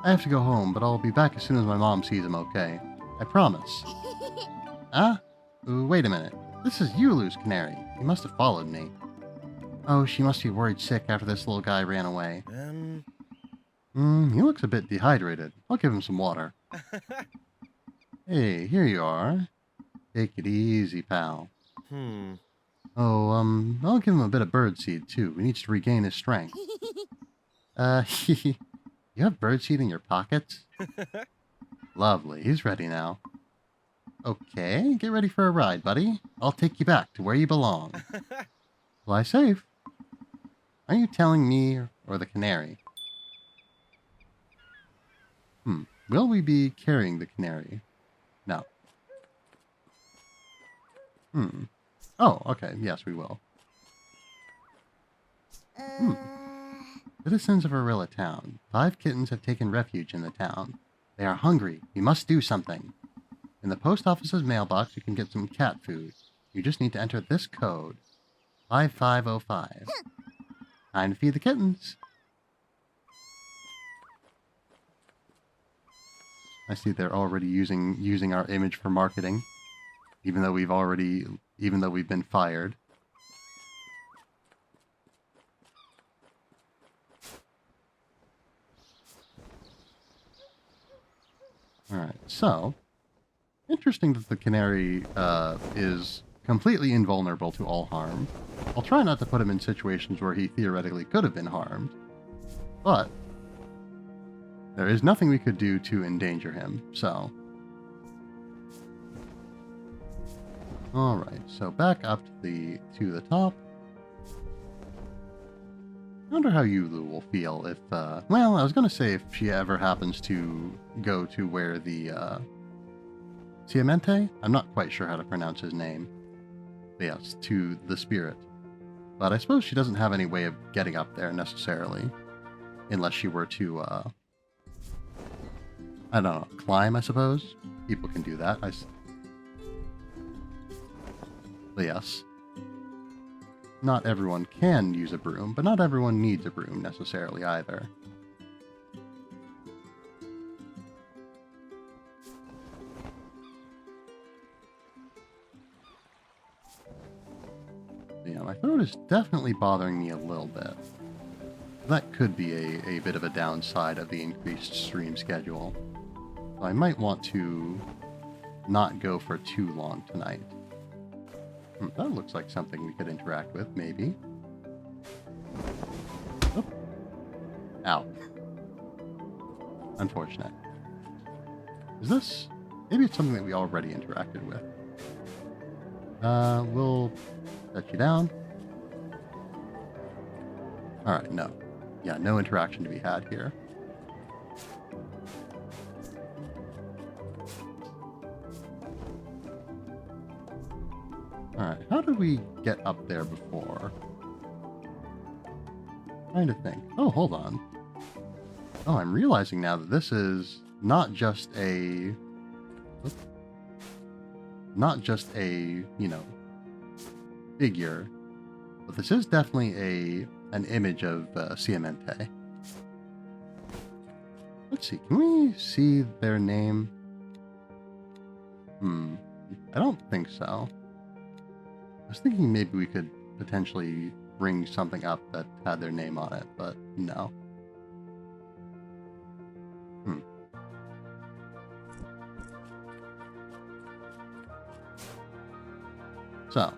I have to go home, but I'll be back as soon as my mom sees him okay. I promise. Ah? Wait a minute. This is Yulu's canary. He must have followed me. Oh, she must be worried sick after this little guy ran away. He looks a bit dehydrated. I'll give him some water. Hey, here you are. Take it easy, pal. Oh, I'll give him a bit of birdseed, too. He needs to regain his strength. You have birdseed in your pockets? Lovely. He's ready now. Okay, get ready for a ride, buddy. I'll take you back to where you belong. Fly safe. Are you telling me or the canary? Will we be carrying the canary? No. Oh, okay. Yes, we will. Citizens of Arilla Town. 5 kittens have taken refuge in the town. They are hungry. We must do something. In the post office's mailbox, you can get some cat food. You just need to enter this code. 5505. Time to feed the kittens. I see they're already using our image for marketing, even though we've been fired. All right, so interesting that the canary is completely invulnerable to all harm. I'll try not to put him in situations where he theoretically could have been harmed, but there is nothing we could do to endanger him, so. Alright, so back up to the top. I wonder how Yulu will feel if, well, I was going to say if she ever happens to go to where the, Ciamente? I'm not quite sure how to pronounce his name. But yes, to the spirit. But I suppose she doesn't have any way of getting up there necessarily. Unless she were to, I don't know, climb, I suppose? People can do that. But yes. Not everyone can use a broom, but not everyone needs a broom necessarily either. Yeah, my throat is definitely bothering me a little bit. That could be a bit of a downside of the increased stream schedule. So I might want to not go for too long tonight. That looks like something we could interact with, maybe. Oh. Ow. Unfortunate. Is this... Maybe it's something that we already interacted with. We'll set you down. Alright, no. Yeah, no interaction to be had here. Alright, how did we get up there before? Trying to think. Oh, hold on. Oh, I'm realizing now that this is not just a... Not just a, you know, figure, but this is definitely an image of Ciamente. Let's see, can we see their name? I don't think so. I was thinking maybe we could potentially bring something up that had their name on it, but no. So,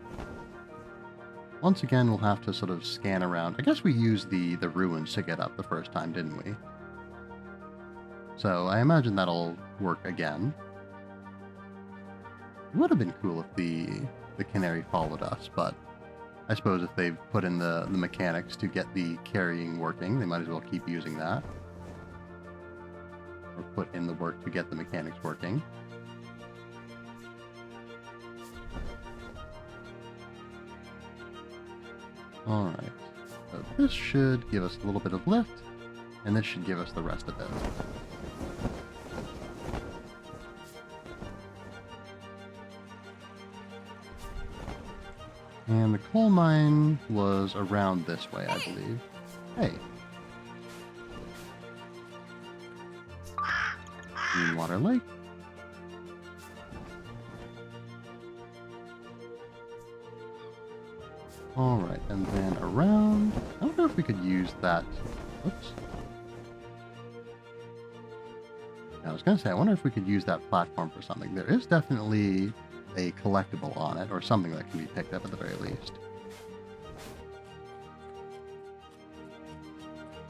once again, we'll have to sort of scan around. I guess we used the ruins to get up the first time, didn't we? So, I imagine that'll work again. It would have been cool if the canary followed us, but I suppose if they've put in the mechanics to get the carrying working, they might as well keep using that. Or put in the work to get the mechanics working. Alright, so this should give us a little bit of lift, and this should give us the rest of it. And the coal mine was around this way, I believe. Hey. Greenwater Lake. Alright, and then around... I wonder if we could use that... Oops. I was going to say, I wonder if we could use that platform for something. There is definitely a collectible on it, or something that can be picked up at the very least.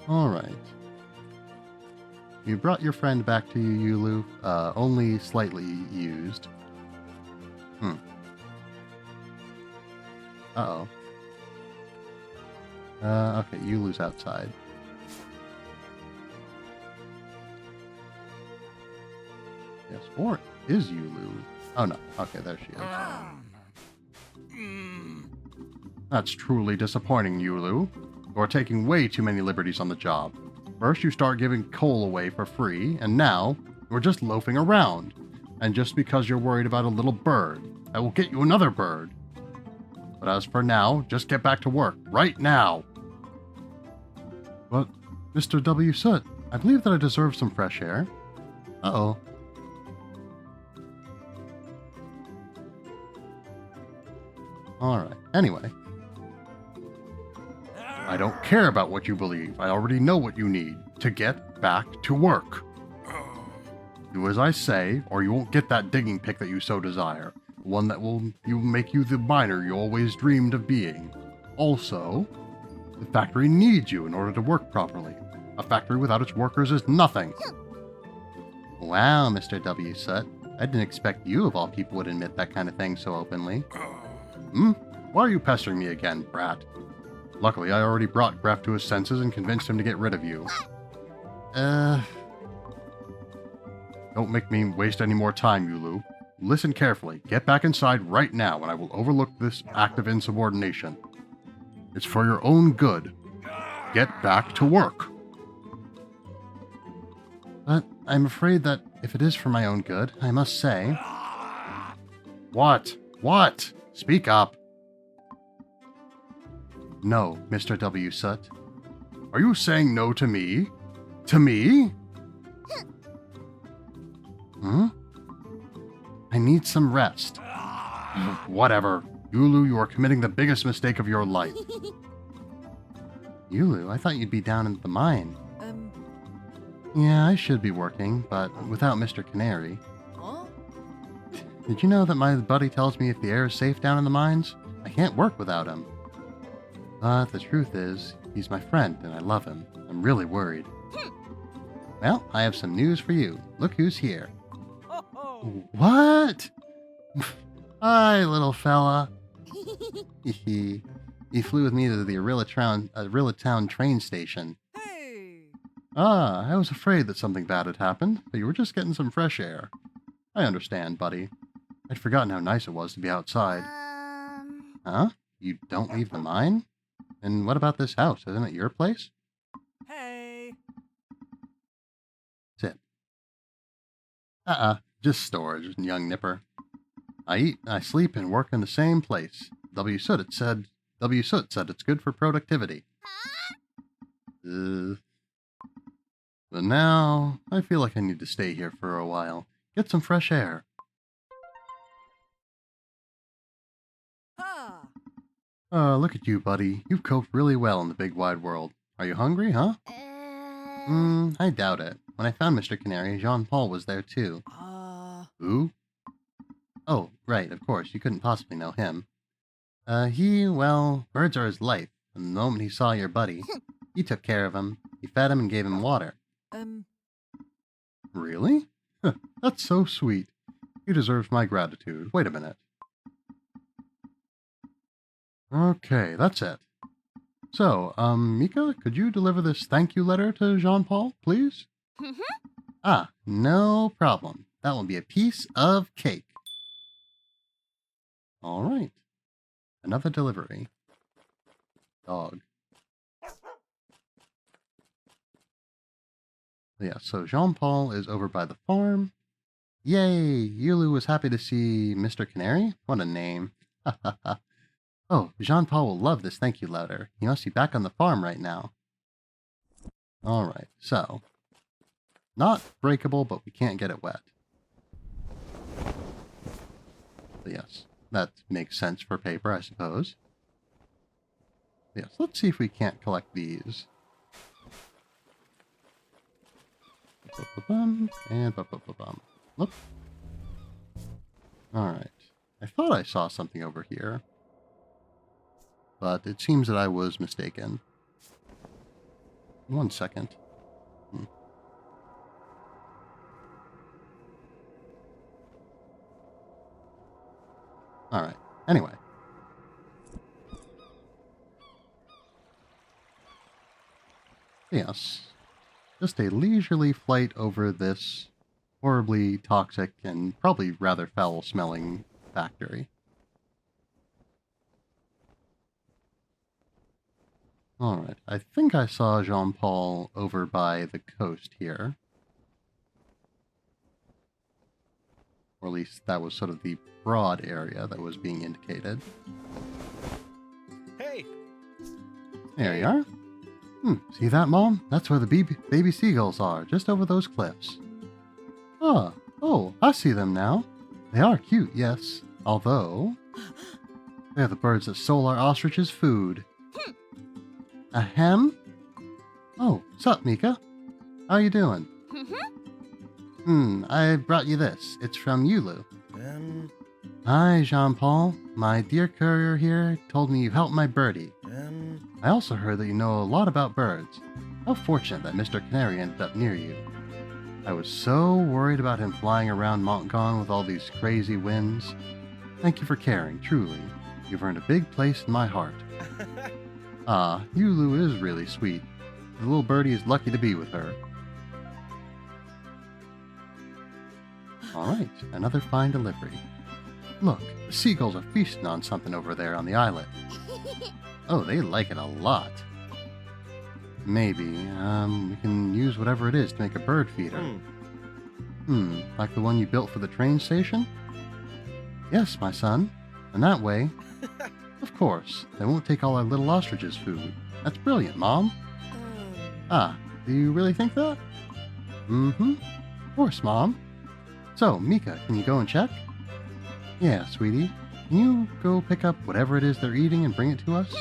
Alright. You brought your friend back to you, Yulu. Only slightly used. Uh-oh. Okay, Yulu's outside. Yes, or is Yulu? Oh no, okay, there she is. That's truly disappointing, Yulu. You're taking way too many liberties on the job. First you start giving coal away for free, and now you're just loafing around. And just because you're worried about a little bird, I will get you another bird. But as for now, just get back to work, right now. But, Mr. W. Soot, I believe that I deserve some fresh air. Uh-oh. Alright, anyway. I don't care about what you believe. I already know what you need to get back to work. Do as I say, or you won't get that digging pick that you so desire. One that will make you the miner you always dreamed of being. Also, the factory needs you in order to work properly. A factory without its workers is nothing. Wow, Mr. W. Soot. I didn't expect you, of all people, would admit that kind of thing so openly. Why are you pestering me again, brat? Luckily, I already brought Gref to his senses and convinced him to get rid of you. Don't make me waste any more time, Yulu. Listen carefully. Get back inside right now, and I will overlook this act of insubordination. It's for your own good. Get back to work. But I'm afraid that if it is for my own good, I must say... What? What? Speak up. No, Mr. W. Soot. Are you saying no to me? To me? I need some rest. Whatever. Yulu, you are committing the biggest mistake of your life. Yulu, I thought you'd be down in the mine. Yeah, I should be working, but without Mr. Canary. Huh? Did you know that my buddy tells me if the air is safe down in the mines, I can't work without him? But the truth is, he's my friend and I love him. I'm really worried. Well, I have some news for you. Look who's here. What? Hi, little fella. He flew with me to the Town train station. Hey. Ah, I was afraid that something bad had happened, but you were just getting some fresh air. I understand, buddy. I'd forgotten how nice it was to be outside. Huh? You don't leave the mine? And what about this house? Isn't it your place? Hey. Sit. Just storage, young nipper. I eat, I sleep, and work in the same place. W. Soot said it's good for productivity. But now, I feel like I need to stay here for a while. Get some fresh air. Look at you, buddy. You've coped really well in the big wide world. Are you hungry, huh? I doubt it. When I found Mr. Canary, Jean-Paul was there too. Who? Oh, right, of course. You couldn't possibly know him. Birds are his life. And the moment he saw your buddy, he took care of him. He fed him and gave him water. Really? That's so sweet. He deserves my gratitude. Wait a minute. Okay, that's it. So, Mika, could you deliver this thank you letter to Jean-Paul, please? No problem. That will be a piece of cake. All right. Another delivery. Dog. Yeah, so Jean-Paul is over by the farm. Yay! Yulu was happy to see Mr. Canary. What a name. Oh, Jean-Paul will love this thank you letter. He must be back on the farm right now. Alright, so. Not breakable, but we can't get it wet. But yes, that makes sense for paper, I suppose. Yes, let's see if we can't collect these. And Look. Alright. I thought I saw something over here, but it seems that I was mistaken. 1 second. Alright. Anyway. Yes. Just a leisurely flight over this horribly toxic and probably rather foul-smelling factory. Alright, I think I saw Jean-Paul over by the coast here. Or at least that was sort of the broad area that was being indicated. Hey! There you are. See that, Mom? That's where the baby seagulls are, just over those cliffs. Oh, I see them now. They are cute, yes. Although, they're the birds that stole our ostrich's food. Ahem? Oh, sup, Mika? How you doing? I brought you this. It's from Yulu. Hi, Jean-Paul. My dear courier here told me you helped my birdie. I also heard that you know a lot about birds. How fortunate that Mr. Canary ended up near you. I was so worried about him flying around Montgon with all these crazy winds. Thank you for caring, truly. You've earned a big place in my heart. Yulu is really sweet. The little birdie is lucky to be with her. Alright, another fine delivery. Look, the seagulls are feasting on something over there on the islet. Oh, they like it a lot. Maybe, we can use whatever it is to make a bird feeder. Like the one you built for the train station? Yes, my son. And that way, of course, they won't take all our little ostrich's food. That's brilliant, Mom. Do you really think that? Of course, Mom. So, Mika, can you go and check? Yeah, sweetie. Can you go pick up whatever it is they're eating and bring it to us?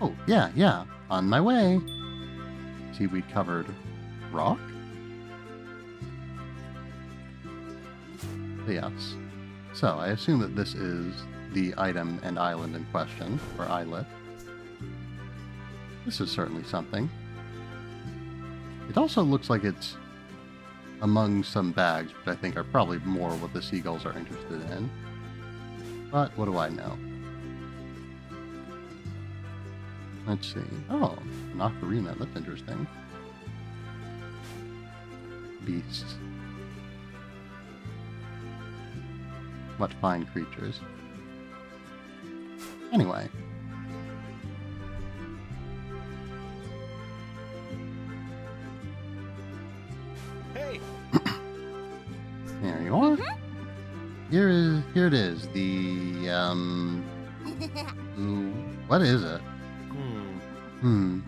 Oh, yeah. On my way. Seaweed covered rock? Yes. So, I assume that this is the item and island in question, or islet. This is certainly something. It also looks like it's among some bags, which I think are probably more what the seagulls are interested in. But what do I know? Let's see. Oh, an ocarina. That's interesting. Beasts. What fine creatures. Anyway. Hey! There you are. Here it is. The, what is it?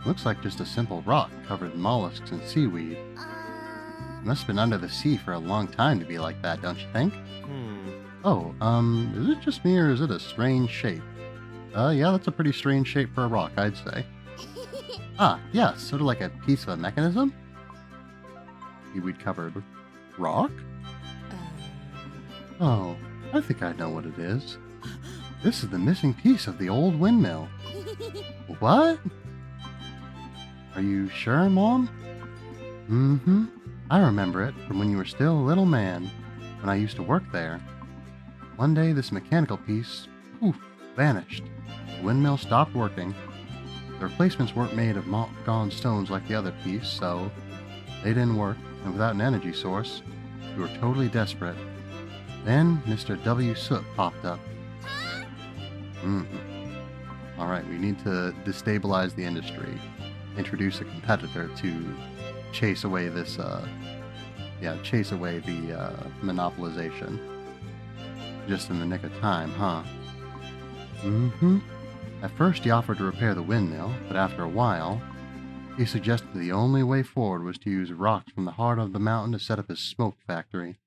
Looks like just a simple rock covered in mollusks and seaweed. It must have been under the sea for a long time to be like that, don't you think? Oh, is it just me or is it a strange shape? Yeah, that's a pretty strange shape for a rock, I'd say. Yeah, sort of like a piece of a mechanism? Seaweed covered rock? Oh, I think I know what it is. This is the missing piece of the old windmill. What? Are you sure, Mom? I remember it from when you were still a little man, when I used to work there. One day, this mechanical piece, poof, vanished. The windmill stopped working. The replacements weren't made of gone stones like the other piece, so they didn't work, and without an energy source, we were totally desperate. Then, Mr. W. Soot popped up. Alright, we need to destabilize the industry. Introduce a competitor to chase away this, chase away the, monopolization. Just in the nick of time, huh? At first he offered to repair the windmill, but after a while, He suggested the only way forward was to use rocks from the heart of the mountain to set up his smoke factory.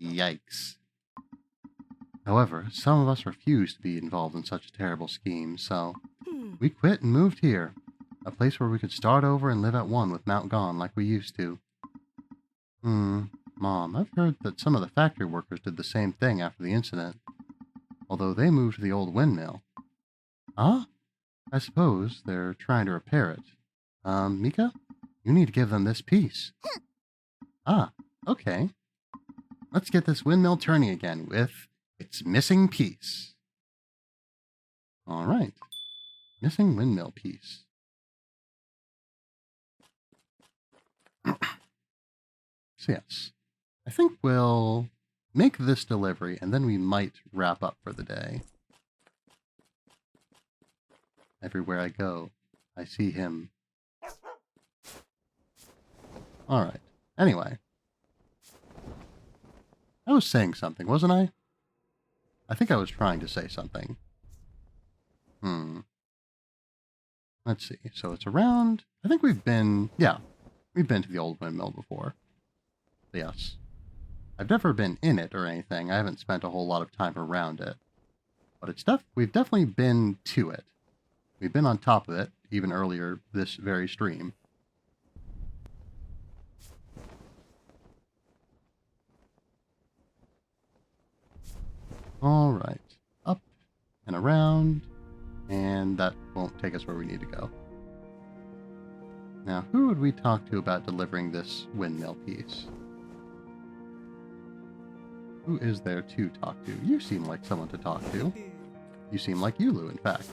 Yikes. However, some of us refused to be involved in such a terrible scheme, so we quit and moved here. A place where we could start over and live at one with Mount Gone like we used to. Mom, I've heard that some of the factory workers did the same thing after the incident, although they moved to the old windmill. Huh? I suppose they're trying to repair it. Mika, you need to give them this piece. Ah, okay. Let's get this windmill turning again with its missing piece. All right. Missing windmill piece. So yes, I think we'll make this delivery and then we might wrap up for the day. Everywhere I go, I see him. Alright, anyway. I was saying something, wasn't I? I think I was trying to say something. Let's see, so it's around... I think we've been to the old windmill before. Yes. I've never been in it or anything. I haven't spent a whole lot of time around it. But we've definitely been to it. We've been on top of it, even earlier this very stream. Alright. Up and around. And that won't take us where we need to go. Now, who would we talk to about delivering this windmill piece? Who is there to talk to? You seem like someone to talk to. You seem like Yulu, in fact.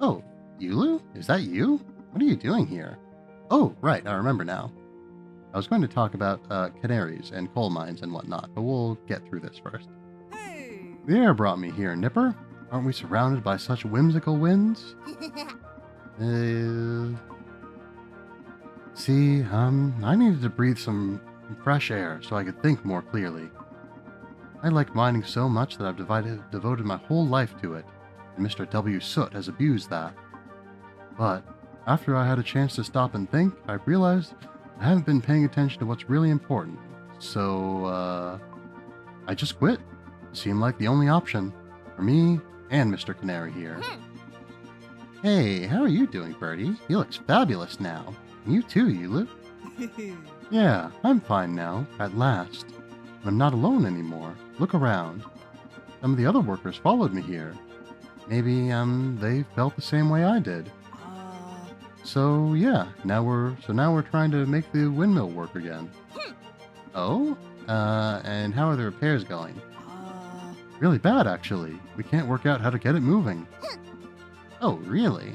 Oh, Yulu? Is that you? What are you doing here? Oh, right, I remember now. I was going to talk about canaries and coal mines and whatnot, but we'll get through this first. Hey! The air brought me here, Nipper. Aren't we surrounded by such whimsical winds? See, I needed to breathe some fresh air so I could think more clearly. I like mining so much that I've devoted my whole life to it, and Mr. W. Soot has abused that. But after I had a chance to stop and think, I realized I haven't been paying attention to what's really important. So, I just quit. It seemed like the only option for me and Mr. Canary here. Hey, how are you doing, Birdie? He looks fabulous now. And you too, Yulu. Yeah, I'm fine now, at last. I'm not alone anymore. Look around. Some of the other workers followed me here. Maybe, they felt the same way I did. So, yeah, now we're trying to make the windmill work again. Oh? And how are the repairs going? Really bad, actually. We can't work out how to get it moving. Oh, really?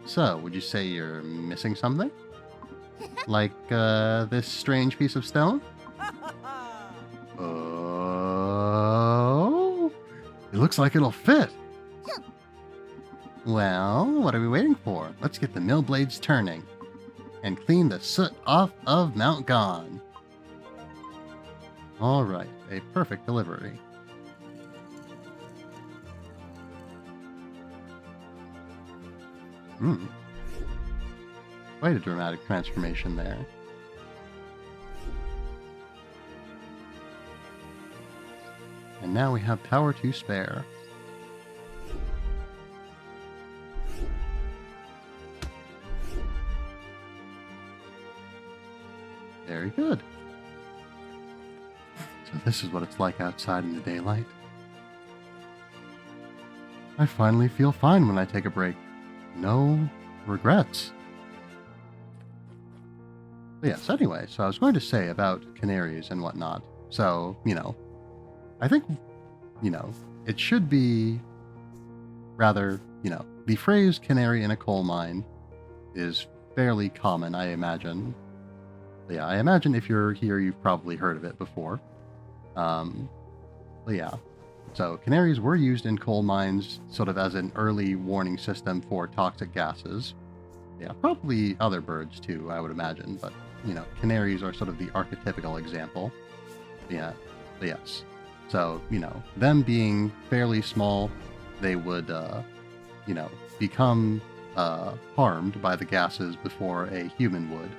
So, would you say you're missing something? Like, this strange piece of stone? Oh, it looks like it'll fit. Well, what are we waiting for? Let's get the mill blades turning and clean the soot off of Mount Gone. All right, a perfect delivery. Quite a dramatic transformation there. And now we have power to spare. Very good. So this is what it's like outside in the daylight. I finally feel fine when I take a break. No regrets. But yes, anyway, so I was going to say about canaries and whatnot. So, I think, it should be rather, the phrase canary in a coal mine is fairly common, I imagine. But yeah, I imagine if you're here, you've probably heard of it before. But yeah. So canaries were used in coal mines sort of as an early warning system for toxic gases. Yeah, probably other birds too, I would imagine. But, canaries are sort of the archetypical example. Yeah, but yes. So, them being fairly small, they would, become harmed by the gases before a human would.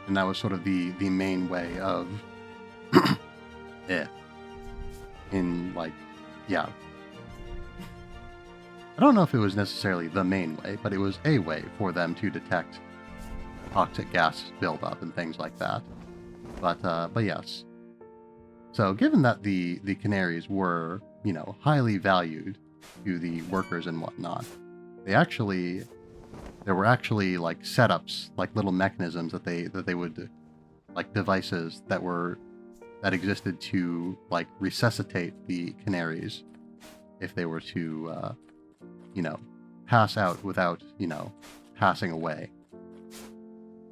And that was sort of the main way of in like, yeah. I don't know if it was necessarily the main way, but it was a way for them to detect toxic gas buildup and things like that. But yes. So given that the canaries were, highly valued to the workers and whatnot, there were actually like setups, like little mechanisms that they would, like devices that existed to like resuscitate the canaries if they were to pass out without passing away.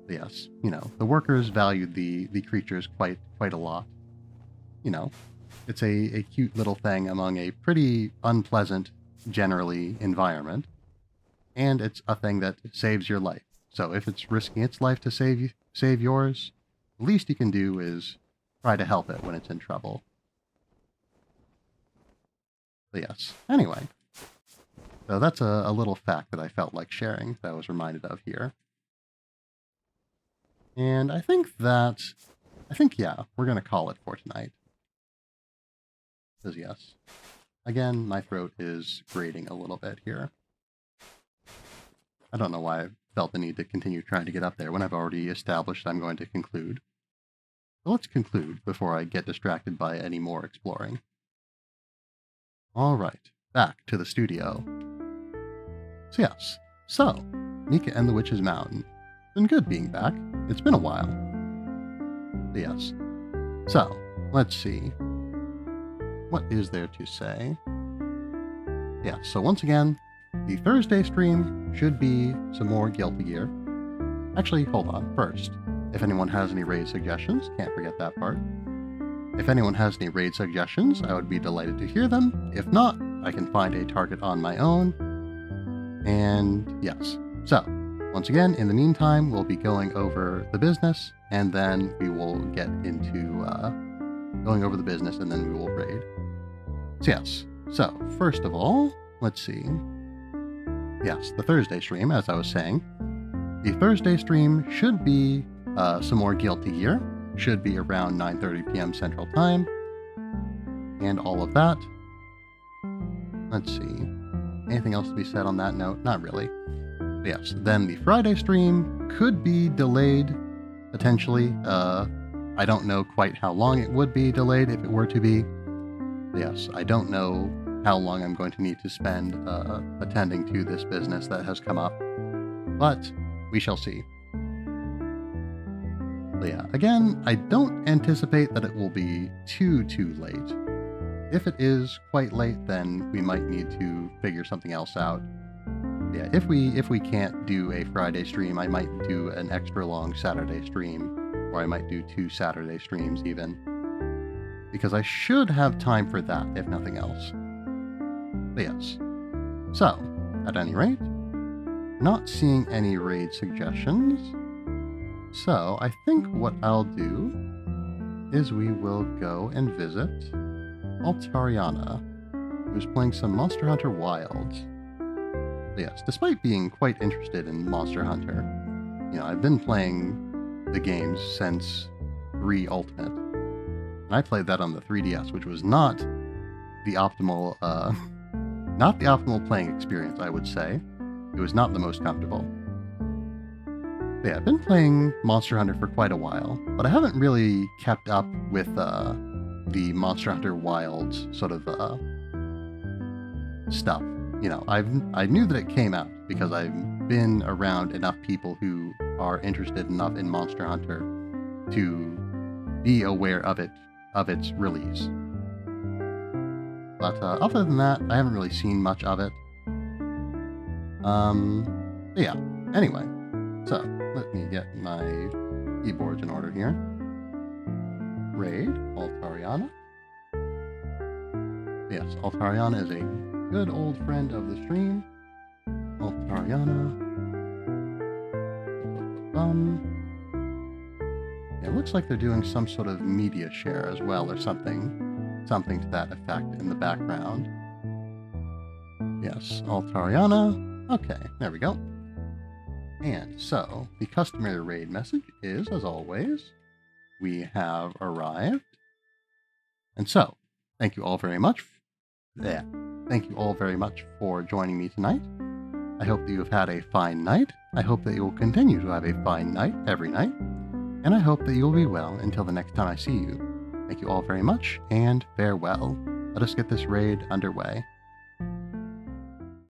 Yes, the workers valued the creatures quite a lot. It's a cute little thing among a pretty unpleasant, generally, environment. And it's a thing that saves your life. So if it's risking its life to save yours, the least you can do is try to help it when it's in trouble. But yes, anyway. So that's a little fact that I felt like sharing that I was reminded of here. And I think, yeah, we're going to call it for tonight. Because yes. Again, my throat is grating a little bit here. I don't know why I felt the need to continue trying to get up there when I've already established I'm going to conclude. So let's conclude before I get distracted by any more exploring. Alright, back to the studio. So, Mika and the Witch's Mountain. Been good being back. It's been a while. But yes. So, let's see. What is there to say? Yeah, so once again, the Thursday stream should be some more Guilty Gear. Actually, hold on, first. If anyone has any raid suggestions, can't forget that part. If anyone has any raid suggestions, I would be delighted to hear them. If not, I can find a target on my own. And yes, so, once again, in the meantime, we'll be going over the business, and then we will get into going over the business, and then we will raid. So yes, so, first of all, let's see. Yes, the Thursday stream, as I was saying. The Thursday stream should be some more Guilty Gear. Should be around 9:30 p.m. Central Time. And all of that. Let's see. Anything else to be said on that note? Not really. But yes, then the Friday stream could be delayed, potentially. I don't know quite how long it would be delayed if it were to be. But yes, I don't know how long I'm going to need to spend attending to this business that has come up. But we shall see. But yeah, again, I don't anticipate that it will be too late. If it is quite late, then we might need to figure something else out. Yeah, if we can't do a Friday stream, I might do an extra long Saturday stream, or I might do 2 Saturday streams even. Because I should have time for that, if nothing else. But yes. So, at any rate, not seeing any raid suggestions. So, I think what I'll do is we will go and visit Altariana, who's playing some Monster Hunter Wilds. But yes, despite being quite interested in Monster Hunter, I've been playing the games since 3 Ultimate. And I played that on the 3DS, which was not the optimal playing experience, I would say. It was not the most comfortable. But yeah, I've been playing Monster Hunter for quite a while, but I haven't really kept up with the Monster Hunter Wilds sort of stuff. I knew that it came out because I've been around enough people who are interested enough in Monster Hunter to be aware of its release. But other than that, I haven't really seen much of it. Yeah. Anyway, so let me get my keyboards in order here. Raid Altariana. Yes, Altariana is a good old friend of the stream. Altariana. Yeah, it looks like they're doing some sort of media share as well, or something to that effect in the background. Yes, Altariana. Okay, there we go. And so, the customary raid message is, as always, we have arrived. And so, thank you all very much. Thank you all very much for joining me tonight. I hope that you have had a fine night. I hope that you will continue to have a fine night every night. And I hope that you will be well until the next time I see you. Thank you all very much, and farewell. Let us get this raid underway.